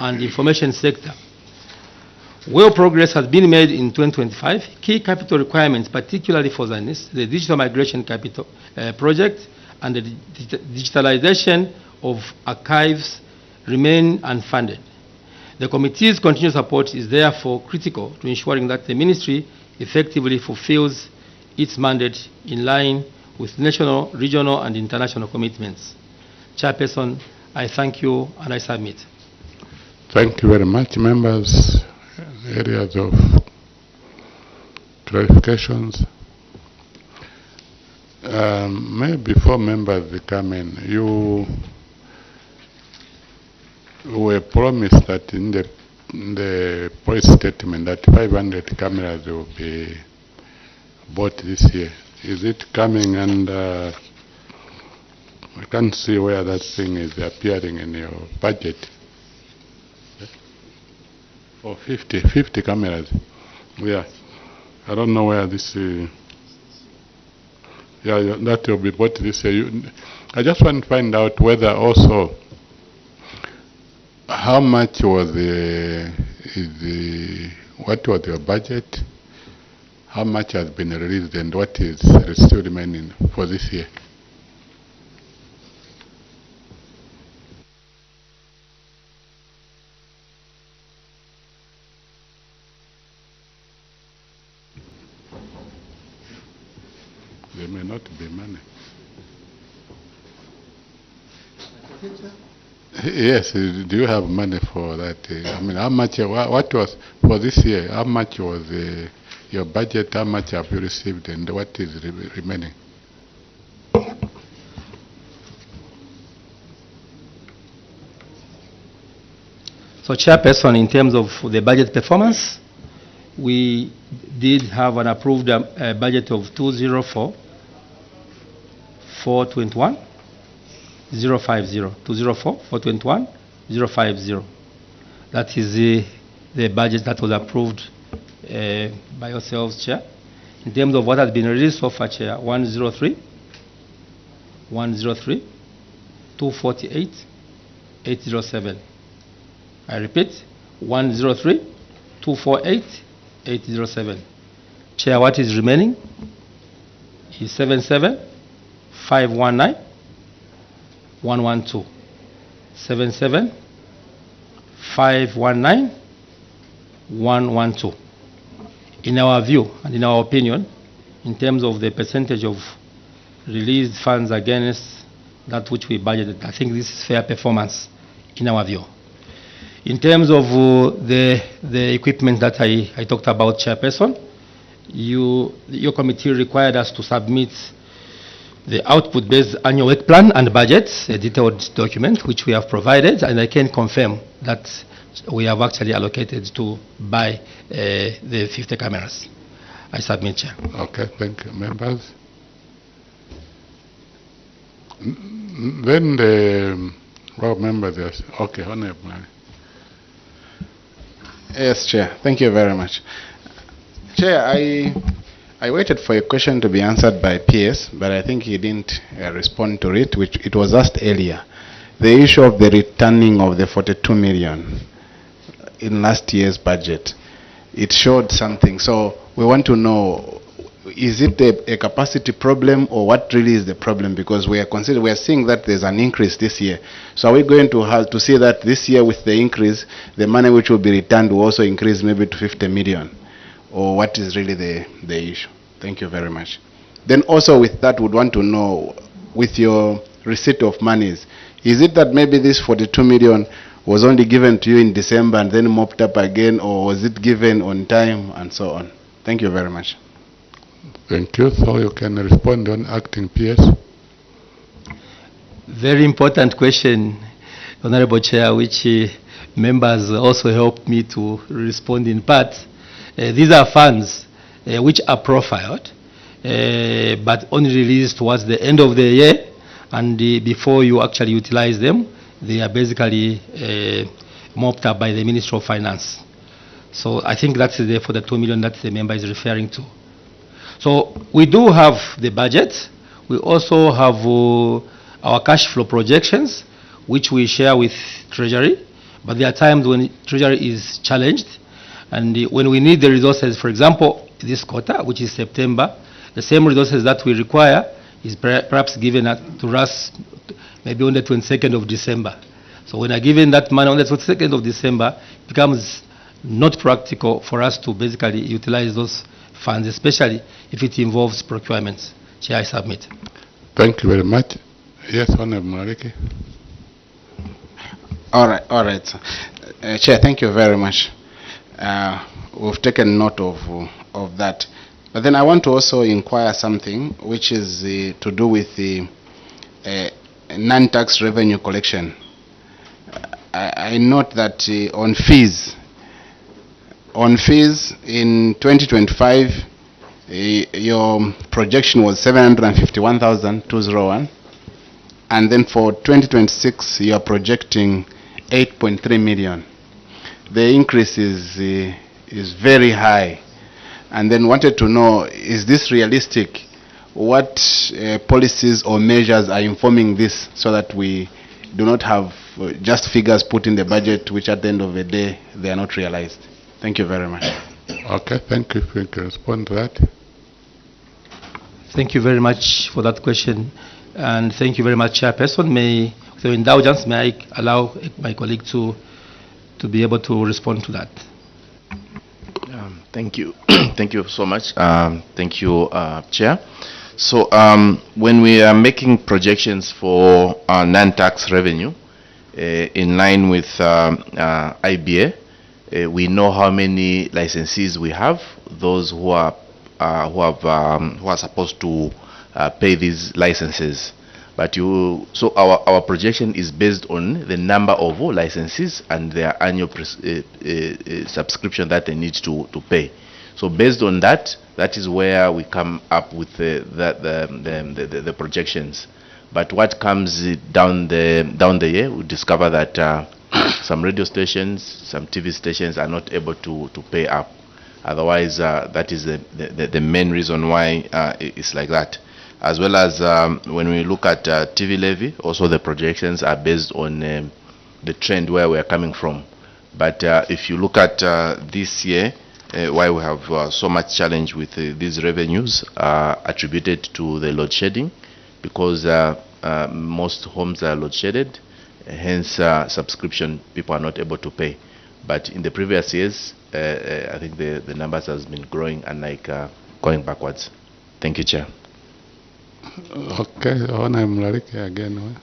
and information sector. Where progress has been made in 2025, key capital requirements, particularly for ZANIS, the digital migration capital project, and the digitalization of archives remain unfunded. The committee's continued support is therefore critical to ensuring that the ministry effectively fulfills its mandate in line with national, regional, and international commitments. Chairperson, I thank you and I submit. Thank you very much, members. Areas of clarifications. Maybe before members come in, you were promised that in the policy statement that 500 cameras will be bought this year. Is it coming? And I can't see where that thing is appearing in your budget. Oh, 50 cameras. Yeah. I don't know where this yeah, that will be bought this year. I just want to find out whether also how much was the what was your budget, how much has been released, and what is still remaining for this year? There may not be money. Yes, do you have money for that? I mean, how much, what was, for this year, how much was your budget, how much have you received, and what is remaining? So, Chairperson, in terms of the budget performance, we did have an approved budget of 204,421. 050 204 421 050. That is the budget that was approved by yourselves, Chair. In terms of what has been released so far, Chair, 103 248 807. I repeat, 103 248 807. Chair, what is remaining is 77 519 112. 77 519 112. In our view and in our opinion, in terms of the percentage of released funds against that which we budgeted, I think this is fair performance in our view. In terms of the equipment that I talked about, Chairperson, your committee required us to submit the output-based annual work plan and budget, a detailed document which we have provided, and I can confirm that we have actually allocated to buy the 50 cameras. I submit, Chair. Okay, thank you. Members? Then the members, yes. Okay, Honorable. Yes, Chair. Thank you very much. Chair, I waited for a question to be answered by PS, but I think he didn't respond to it, which it was asked earlier. The issue of the returning of the 42 million in last year's budget, it showed something. So we want to know, is it a capacity problem, or what really is the problem? Because we are seeing that there's an increase this year. So are we going to have to see that this year with the increase, the money which will be returned will also increase maybe to 50 million? Or what is really the issue? Thank you very much. Then also with that, would want to know, with your receipt of monies, is it that maybe this 42 million was only given to you in December and then mopped up again, or was it given on time and so on? Thank you very much. Thank you. So you can respond on acting PS. Very important question, Honorable Chair, which members also helped me to respond in part. These are funds which are profiled, but only released towards the end of the year, and before you actually utilize them, they are basically mopped up by the Ministry of Finance. So I think that's for the 2 million that the member is referring to. So we do have the budget. We also have our cash flow projections, which we share with Treasury, but there are times when Treasury is challenged, and when we need the resources, for example, this quarter, which is September, the same resources that we require is perhaps given to us maybe on the 22nd of December. So when I given that money on the 22nd of December, it becomes not practical for us to basically utilize those funds, especially if it involves procurements. Chair, I submit. Thank you very much. Yes, Honorable Mariki. All right. Chair, thank you very much. We've taken note of that. But then I want to also inquire something which is to do with the non-tax revenue collection. I note that on fees in 2025, your projection was 751,201, and then for 2026 you are projecting 8.3 million. The increase is very high, and then wanted to know, is this realistic? What policies or measures are informing this, so that we do not have just figures put in the budget which at the end of the day they are not realized? Thank you very much. Okay, thank you. If you can respond to that. Thank you very much for that question, and thank you very much, Chairperson. With your indulgence, may I allow my colleague to be able to respond to that? Thank you. Thank you so much. Thank you, Chair. So when we are making projections for non-tax revenue in line with IBA, we know how many licensees we have, those who are supposed to pay these licenses. But so our projection is based on the number of licensees and their annual subscription that they need to pay. So based on that, that is where we come up with the projections. But what comes down the year, we discover that some radio stations, some TV stations are not able to pay up. Otherwise, that is the main reason why it's like that. As well as when we look at TV levy, also the projections are based on the trend where we are coming from. But if you look at this year, why we have so much challenge with these revenues attributed to the load shedding, because most homes are load shedded, hence subscription people are not able to pay. But in the previous years, I think the numbers has been growing, unlike going backwards. Thank you, Chair. Okay, again.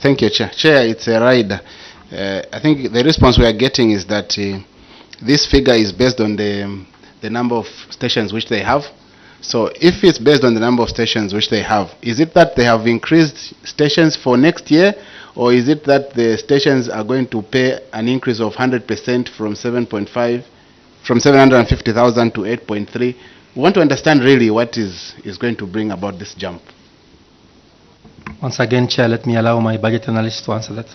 Thank you, Chair. Chair, it's a ride. I think the response we are getting is that this figure is based on the number of stations which they have. So if it's based on the number of stations which they have, is it that they have increased stations for next year, or is it that the stations are going to pay an increase of 100% from 750,000 to 8.3? We want to understand really what is going to bring about this jump. Once again, Chair, let me allow my budget analyst to answer that.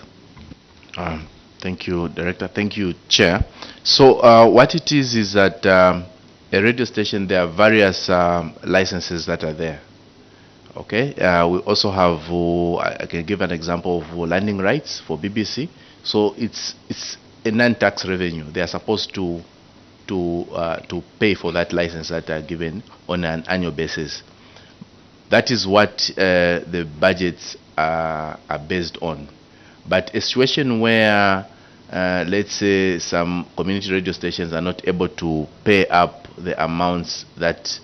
Thank you, Director. Thank you, Chair. So what it is that a radio station, there are various licenses that are there. Okay. We also have, I can give an example of landing rights for BBC. So it's a non-tax revenue. They are supposed to pay for that license that are given on an annual basis. That is what the budgets are based on. But a situation where, let's say, some community radio stations are not able to pay up the amounts that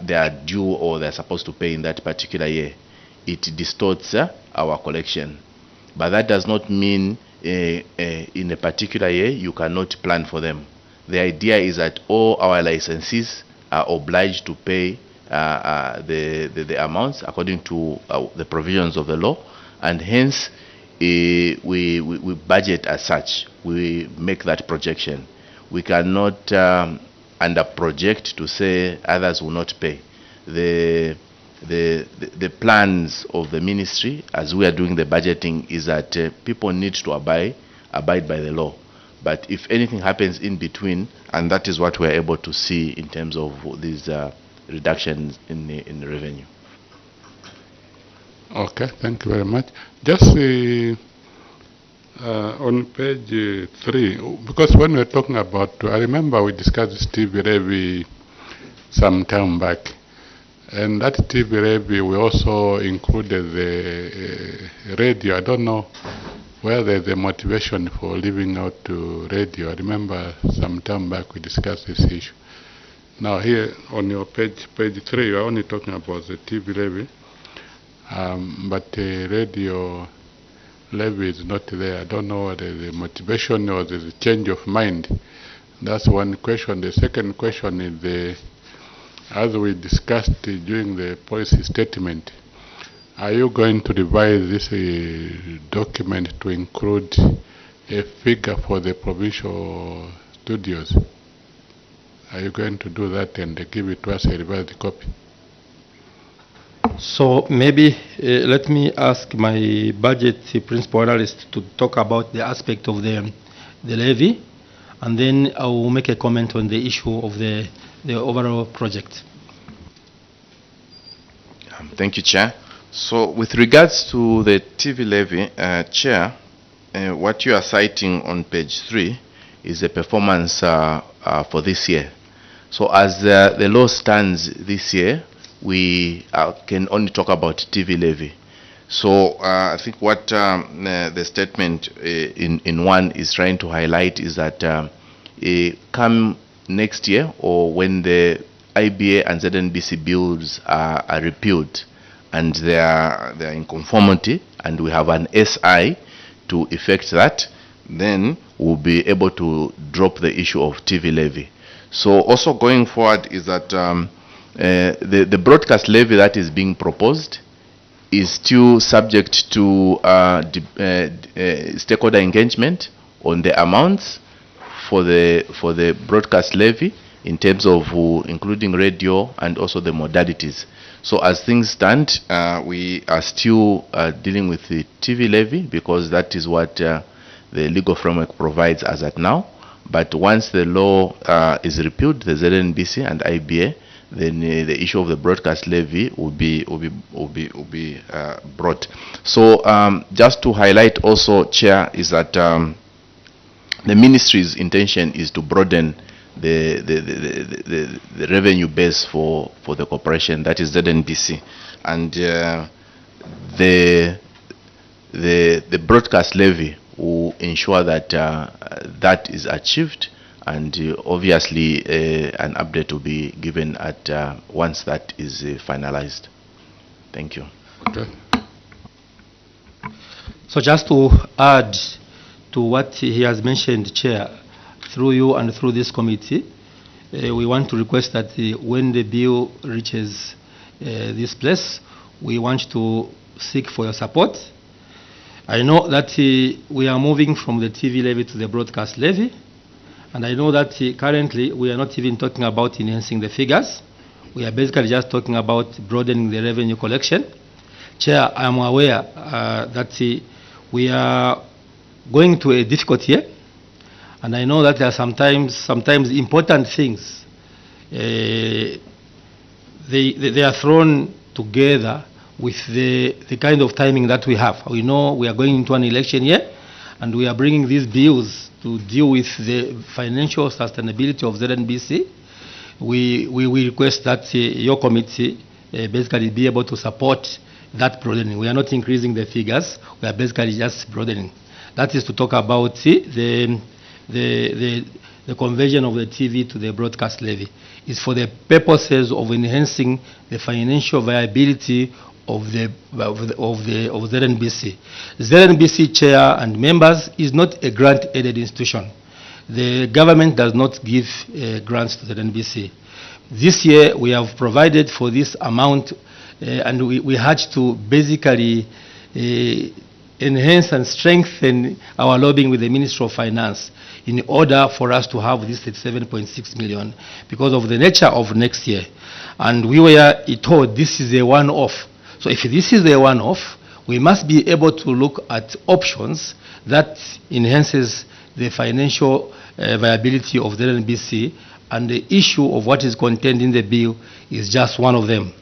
they are due or they're supposed to pay in that particular year, it distorts our collection. But that does not mean in a particular year you cannot plan for them. The idea is that all our licensees are obliged to pay the amounts according to the provisions of the law, and hence we budget as such. We make that projection. We cannot under project to say others will not pay. The plans of the ministry as we are doing the budgeting is that people need to abide by the law. But if anything happens in between, and that is what we are able to see in terms of these reductions in the revenue. Okay, thank you very much. Just on page 3, because when we're talking about, I remember we discussed this TV levy some time back, and that TV levy we also included the radio. I don't know whether the motivation for leaving out to radio. I remember some time back we discussed this issue. Now here on your page 3, you're only talking about the TV levy, but the radio levy is not there. I don't know whether the motivation or the change of mind. That's one question. The second question is, as we discussed during the policy statement, are you going to revise this document to include a figure for the provincial studios? Are you going to do that and give it to us a revised copy? So maybe let me ask my budget principal analyst to talk about the aspect of the levy, and then I will make a comment on the issue of the overall project. Thank you, Chair. So with regards to the TV levy, Chair, what you are citing on page 3 is the performance for this year. So as the law stands this year, we can only talk about TV levy. So I think what the statement in one is trying to highlight is that come next year, or when the IBA and ZNBC bills are repealed and they are in conformity, and we have an SI to effect that, then we'll be able to drop the issue of TV levy. So also going forward is that the broadcast levy that is being proposed is still subject to stakeholder engagement on the amounts for the broadcast levy, in terms of including radio and also the modalities. So as things stand, we are still dealing with the TV levy, because that is what the legal framework provides as at now. But once the law is repealed, the ZNBC and IBA, then the issue of the broadcast levy will be brought. So just to highlight also, Chair, is that the ministry's intention is to broaden the revenue base for the corporation, that is ZNBC, and the broadcast levy will ensure that that is achieved, and obviously an update will be given at once that is finalized. Thank you. Okay. So just to add to what he has mentioned, Chair, through you and through this committee, we want to request that when the bill reaches this place, we want to seek for your support. I know that we are moving from the TV levy to the broadcast levy, and I know that currently we are not even talking about enhancing the figures. We are basically just talking about broadening the revenue collection. Chair, I am aware that we are going to a difficult year, and I know that there are sometimes important things. They are thrown together with the kind of timing that we have. We know we are going into an election year, and we are bringing these bills to deal with the financial sustainability of ZNBC. We request that your committee basically be able to support that broadening. We are not increasing the figures, we are basically just broadening. That is to talk about the conversion of the TV to the broadcast levy. It's for the purposes of enhancing the financial viability of ZNBC. ZNBC, Chair and members, is not a grant-aided institution. The government does not give grants to ZNBC. This year we have provided for this amount, and we had to basically enhance and strengthen our lobbying with the Ministry of Finance in order for us to have this 37.6 million because of the nature of next year. And we were told this is a one-off. So if this is a one-off, we must be able to look at options that enhances the financial viability of the NBC, and the issue of what is contained in the bill is just one of them.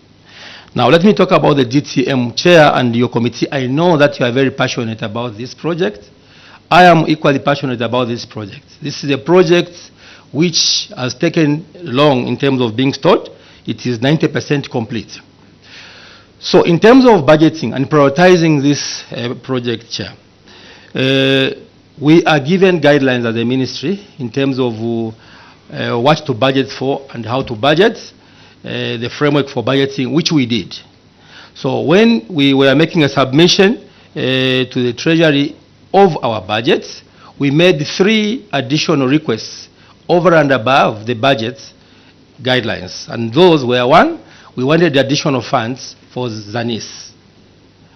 Now let me talk about the DTM, Chair, and your committee. I know that you are very passionate about this project. I am equally passionate about this project. This is a project which has taken long in terms of being started. It is 90% complete. So in terms of budgeting and prioritizing this project, Chair, we are given guidelines as a ministry in terms of what to budget for and how to budget, the framework for budgeting, which we did. So when we were making a submission to the Treasury of our budgets, we made 3 additional requests over and above the budget guidelines. And those were, 1, we wanted the additional funds for ZANIS.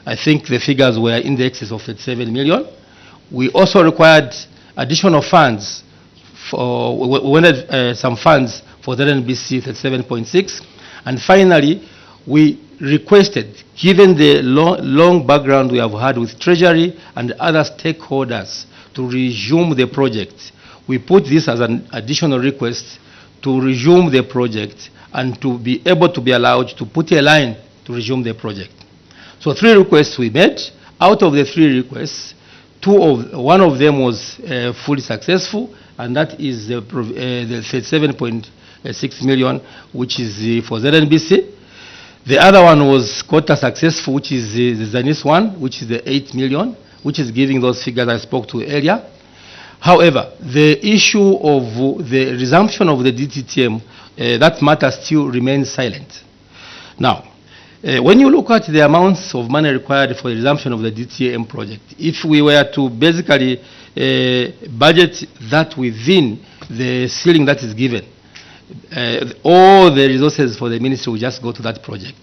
I think the figures were in the excess of 37 million. We also required additional funds for, we wanted some funds for the NBC 37.6. And finally, we requested, given the long background we have had with Treasury and other stakeholders, to resume the project. We put this as an additional request to resume the project and to be able to be allowed to put a line to resume the project. So 3 requests we made. Out of the 3 requests, one of them was fully successful, and that is the 37.6 million, which is for ZNBC. The other one was quota successful, which is the Zanis one, which is the 8 million, which is giving those figures I spoke to earlier. However, the issue of the resumption of the DTTM, that matter still remains silent. Now, when you look at the amounts of money required for the resumption of the DTM project, if we were to basically budget that within the ceiling that is given, all the resources for the ministry will just go to that project.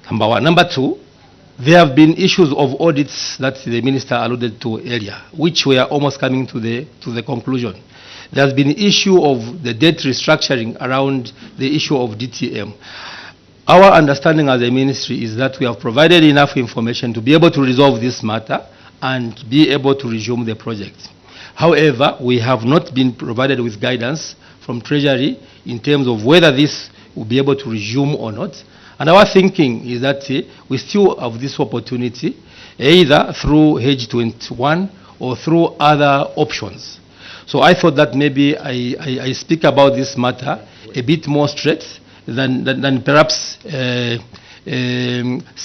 Number one. Number two, there have been issues of audits that the minister alluded to earlier, which were almost coming to the conclusion. There has been issue of the debt restructuring around the issue of DTM. Our understanding as a ministry is that we have provided enough information to be able to resolve this matter and be able to resume the project. However, we have not been provided with guidance from Treasury in terms of whether this will be able to resume or not. And our thinking is that we still have this opportunity, either through Hedge 21 or through other options. So I thought that maybe I speak about this matter a bit more straight than perhaps say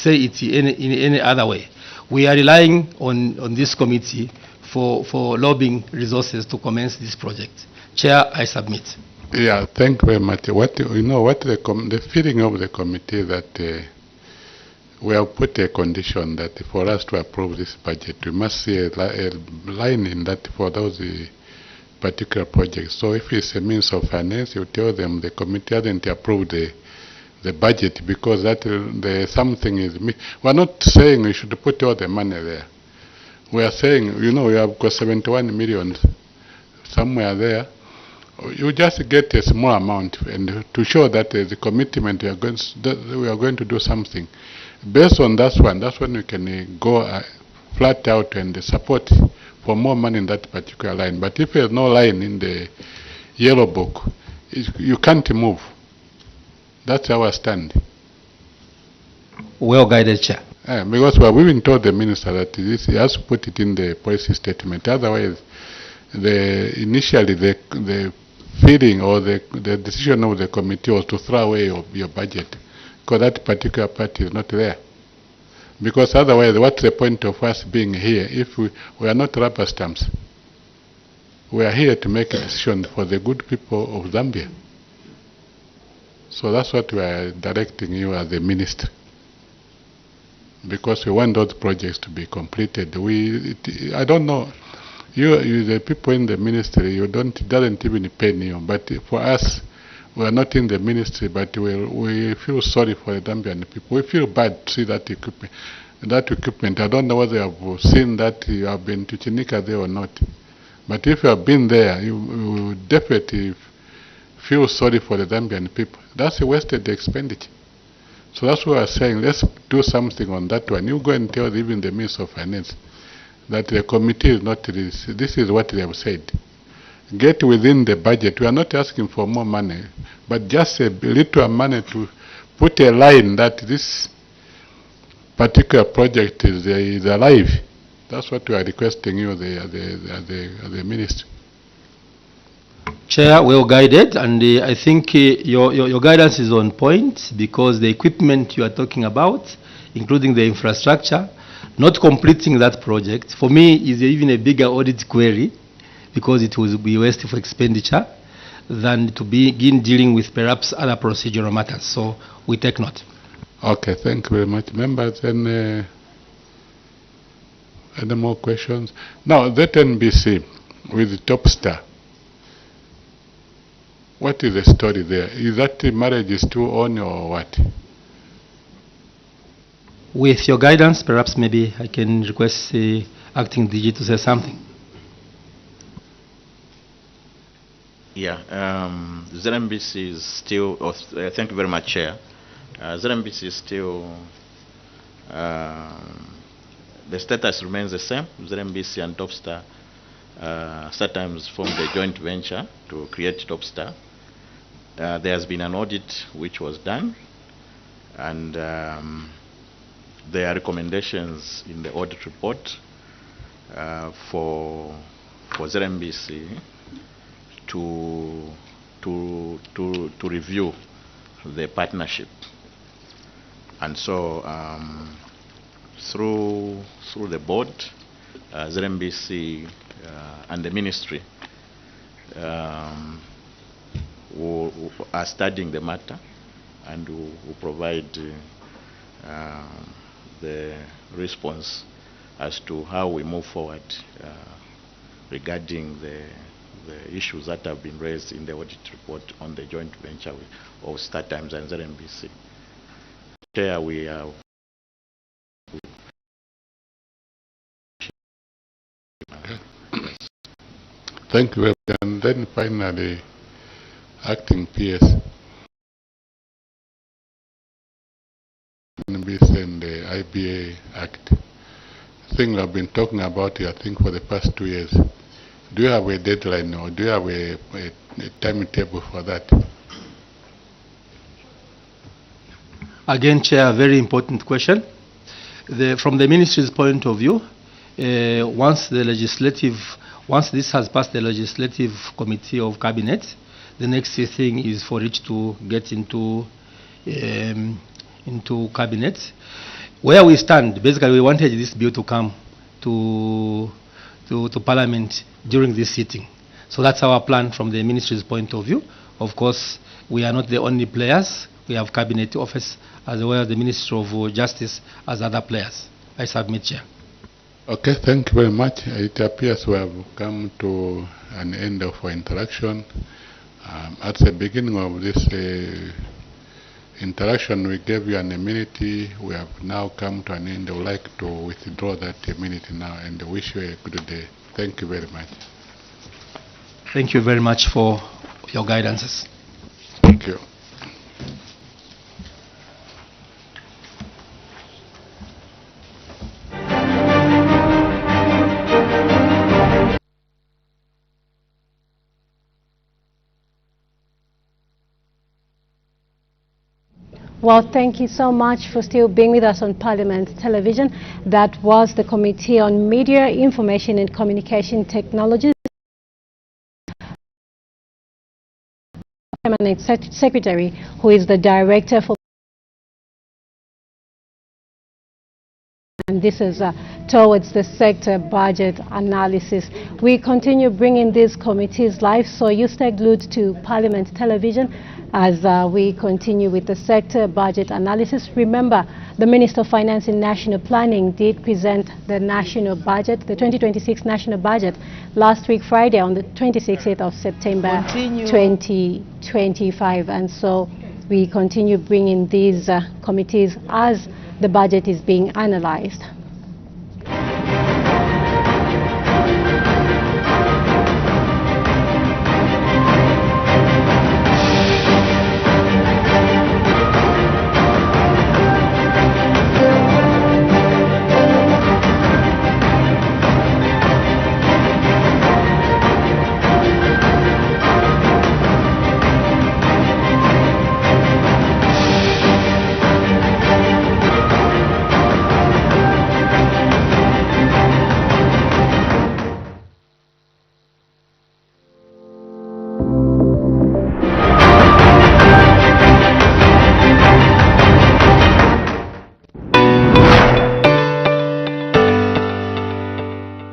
it in any other way. We are relying on this committee for lobbying resources to commence this project. Chair, I submit. Yeah, thank you very much. What the feeling of the committee that we have put a condition that for us to approve this budget, we must see a line in that for those particular projects. So if it's a means of finance, you tell them the committee hasn't approved the budget because that something is. We're not saying we should put all the money there. We are saying, we have got 71 million somewhere there. You just get a small amount and to show that the commitment we are going to do something. Based on that one, that's when we can go flat out and support for more money in that particular line. But if there's no line in the yellow book, you can't move. That's our stand. Well guided, Chair. Because we have even told the minister that he has to put it in the policy statement. Otherwise, initially the feeling or the decision of the committee was to throw away your budget because that particular part is not there. Because otherwise, what's the point of us being here if we are not rubber stamps? We are here to make a decision for the good people of Zambia. So that's what we are directing you as the minister. Because we want those projects to be completed. I don't know. You the people in the ministry, it doesn't even pain you. But for us, we are not in the ministry, but we feel sorry for the Zambian people. We feel bad to see that equipment. I don't know whether you have seen that, you have been to Chinika there or not. But if you have been there, you definitely feel sorry for the Zambian people. That's a wasted expenditure. So that's what we are saying. Let's do something on that one. You go and tell even the Minister of Finance that the committee is not this is what they have said. Get within the budget. We are not asking for more money, but just a little money to put a line that this particular project is alive. That's what we are requesting you, the minister. Chair, well guided, and I think your guidance is on point because the equipment you are talking about, including the infrastructure, not completing that project, for me is even a bigger audit query because it will be wasteful expenditure than to begin dealing with perhaps other procedural matters. So we take note. Okay, thank you very much. Members, any more questions? Now, ZNBC with Topstar. What is the story there? Is that the marriage is still on or what? With your guidance, perhaps maybe I can request the acting DG to say something. Yeah, ZNBC is still, thank you very much, Chair. ZNBC is still, the status remains the same. ZNBC and Topstar sometimes formed a joint venture to create Topstar. There has been an audit which was done, and there are recommendations in the audit report for ZNBC to review the partnership. And so through the board, ZNBC and the ministry who are studying the matter, and who provide the response as to how we move forward regarding the issues that have been raised in the audit report on the joint venture of StarTimes and ZNBC. Chair, we have Thank you very much. And then finally, acting PS. ZNBC and the IBA Act. Thing we have been talking about here, I think, for the past 2 years. Do you have a deadline, or do you have a timetable for that? Again, Chair, a very important question. From the ministry's point of view, once this has passed the legislative committee of cabinet, the next thing is for it to get into cabinet. Where we stand, basically, we wanted this bill to come to Parliament during this sitting. So that's our plan from the ministry's point of view. Of course, we are not the only players. We have Cabinet Office as well as the Ministry of Justice as other players. I submit, Chair. Okay, thank you very much. It appears we have come to an end of our interaction. At the beginning of this interaction, we gave you an amenity. We have now come to an end. I would like to withdraw that amenity now and wish you a good day. Thank you very much. Thank you very much for your guidances. Thank you. Well, thank you so much for still being with us on Parliament Television. That was the Committee on Media, Information and Communication Technologies. Permanent Secretary, who is the Director for... And this is towards the sector budget analysis. We continue bringing these committees live, so you stay glued to Parliament Television as we continue with the sector budget analysis. Remember, the Minister of Finance and National Planning did present the national budget, the 2026 national budget, last week Friday on the 26th of September 2025. And so we continue bringing these committees as the budget is being analyzed.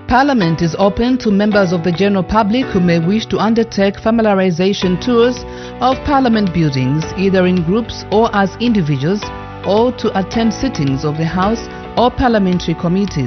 Parliament is open to members of the general public who may wish to undertake familiarization tours of Parliament buildings, either in groups or as individuals, or to attend sittings of the House or parliamentary committees.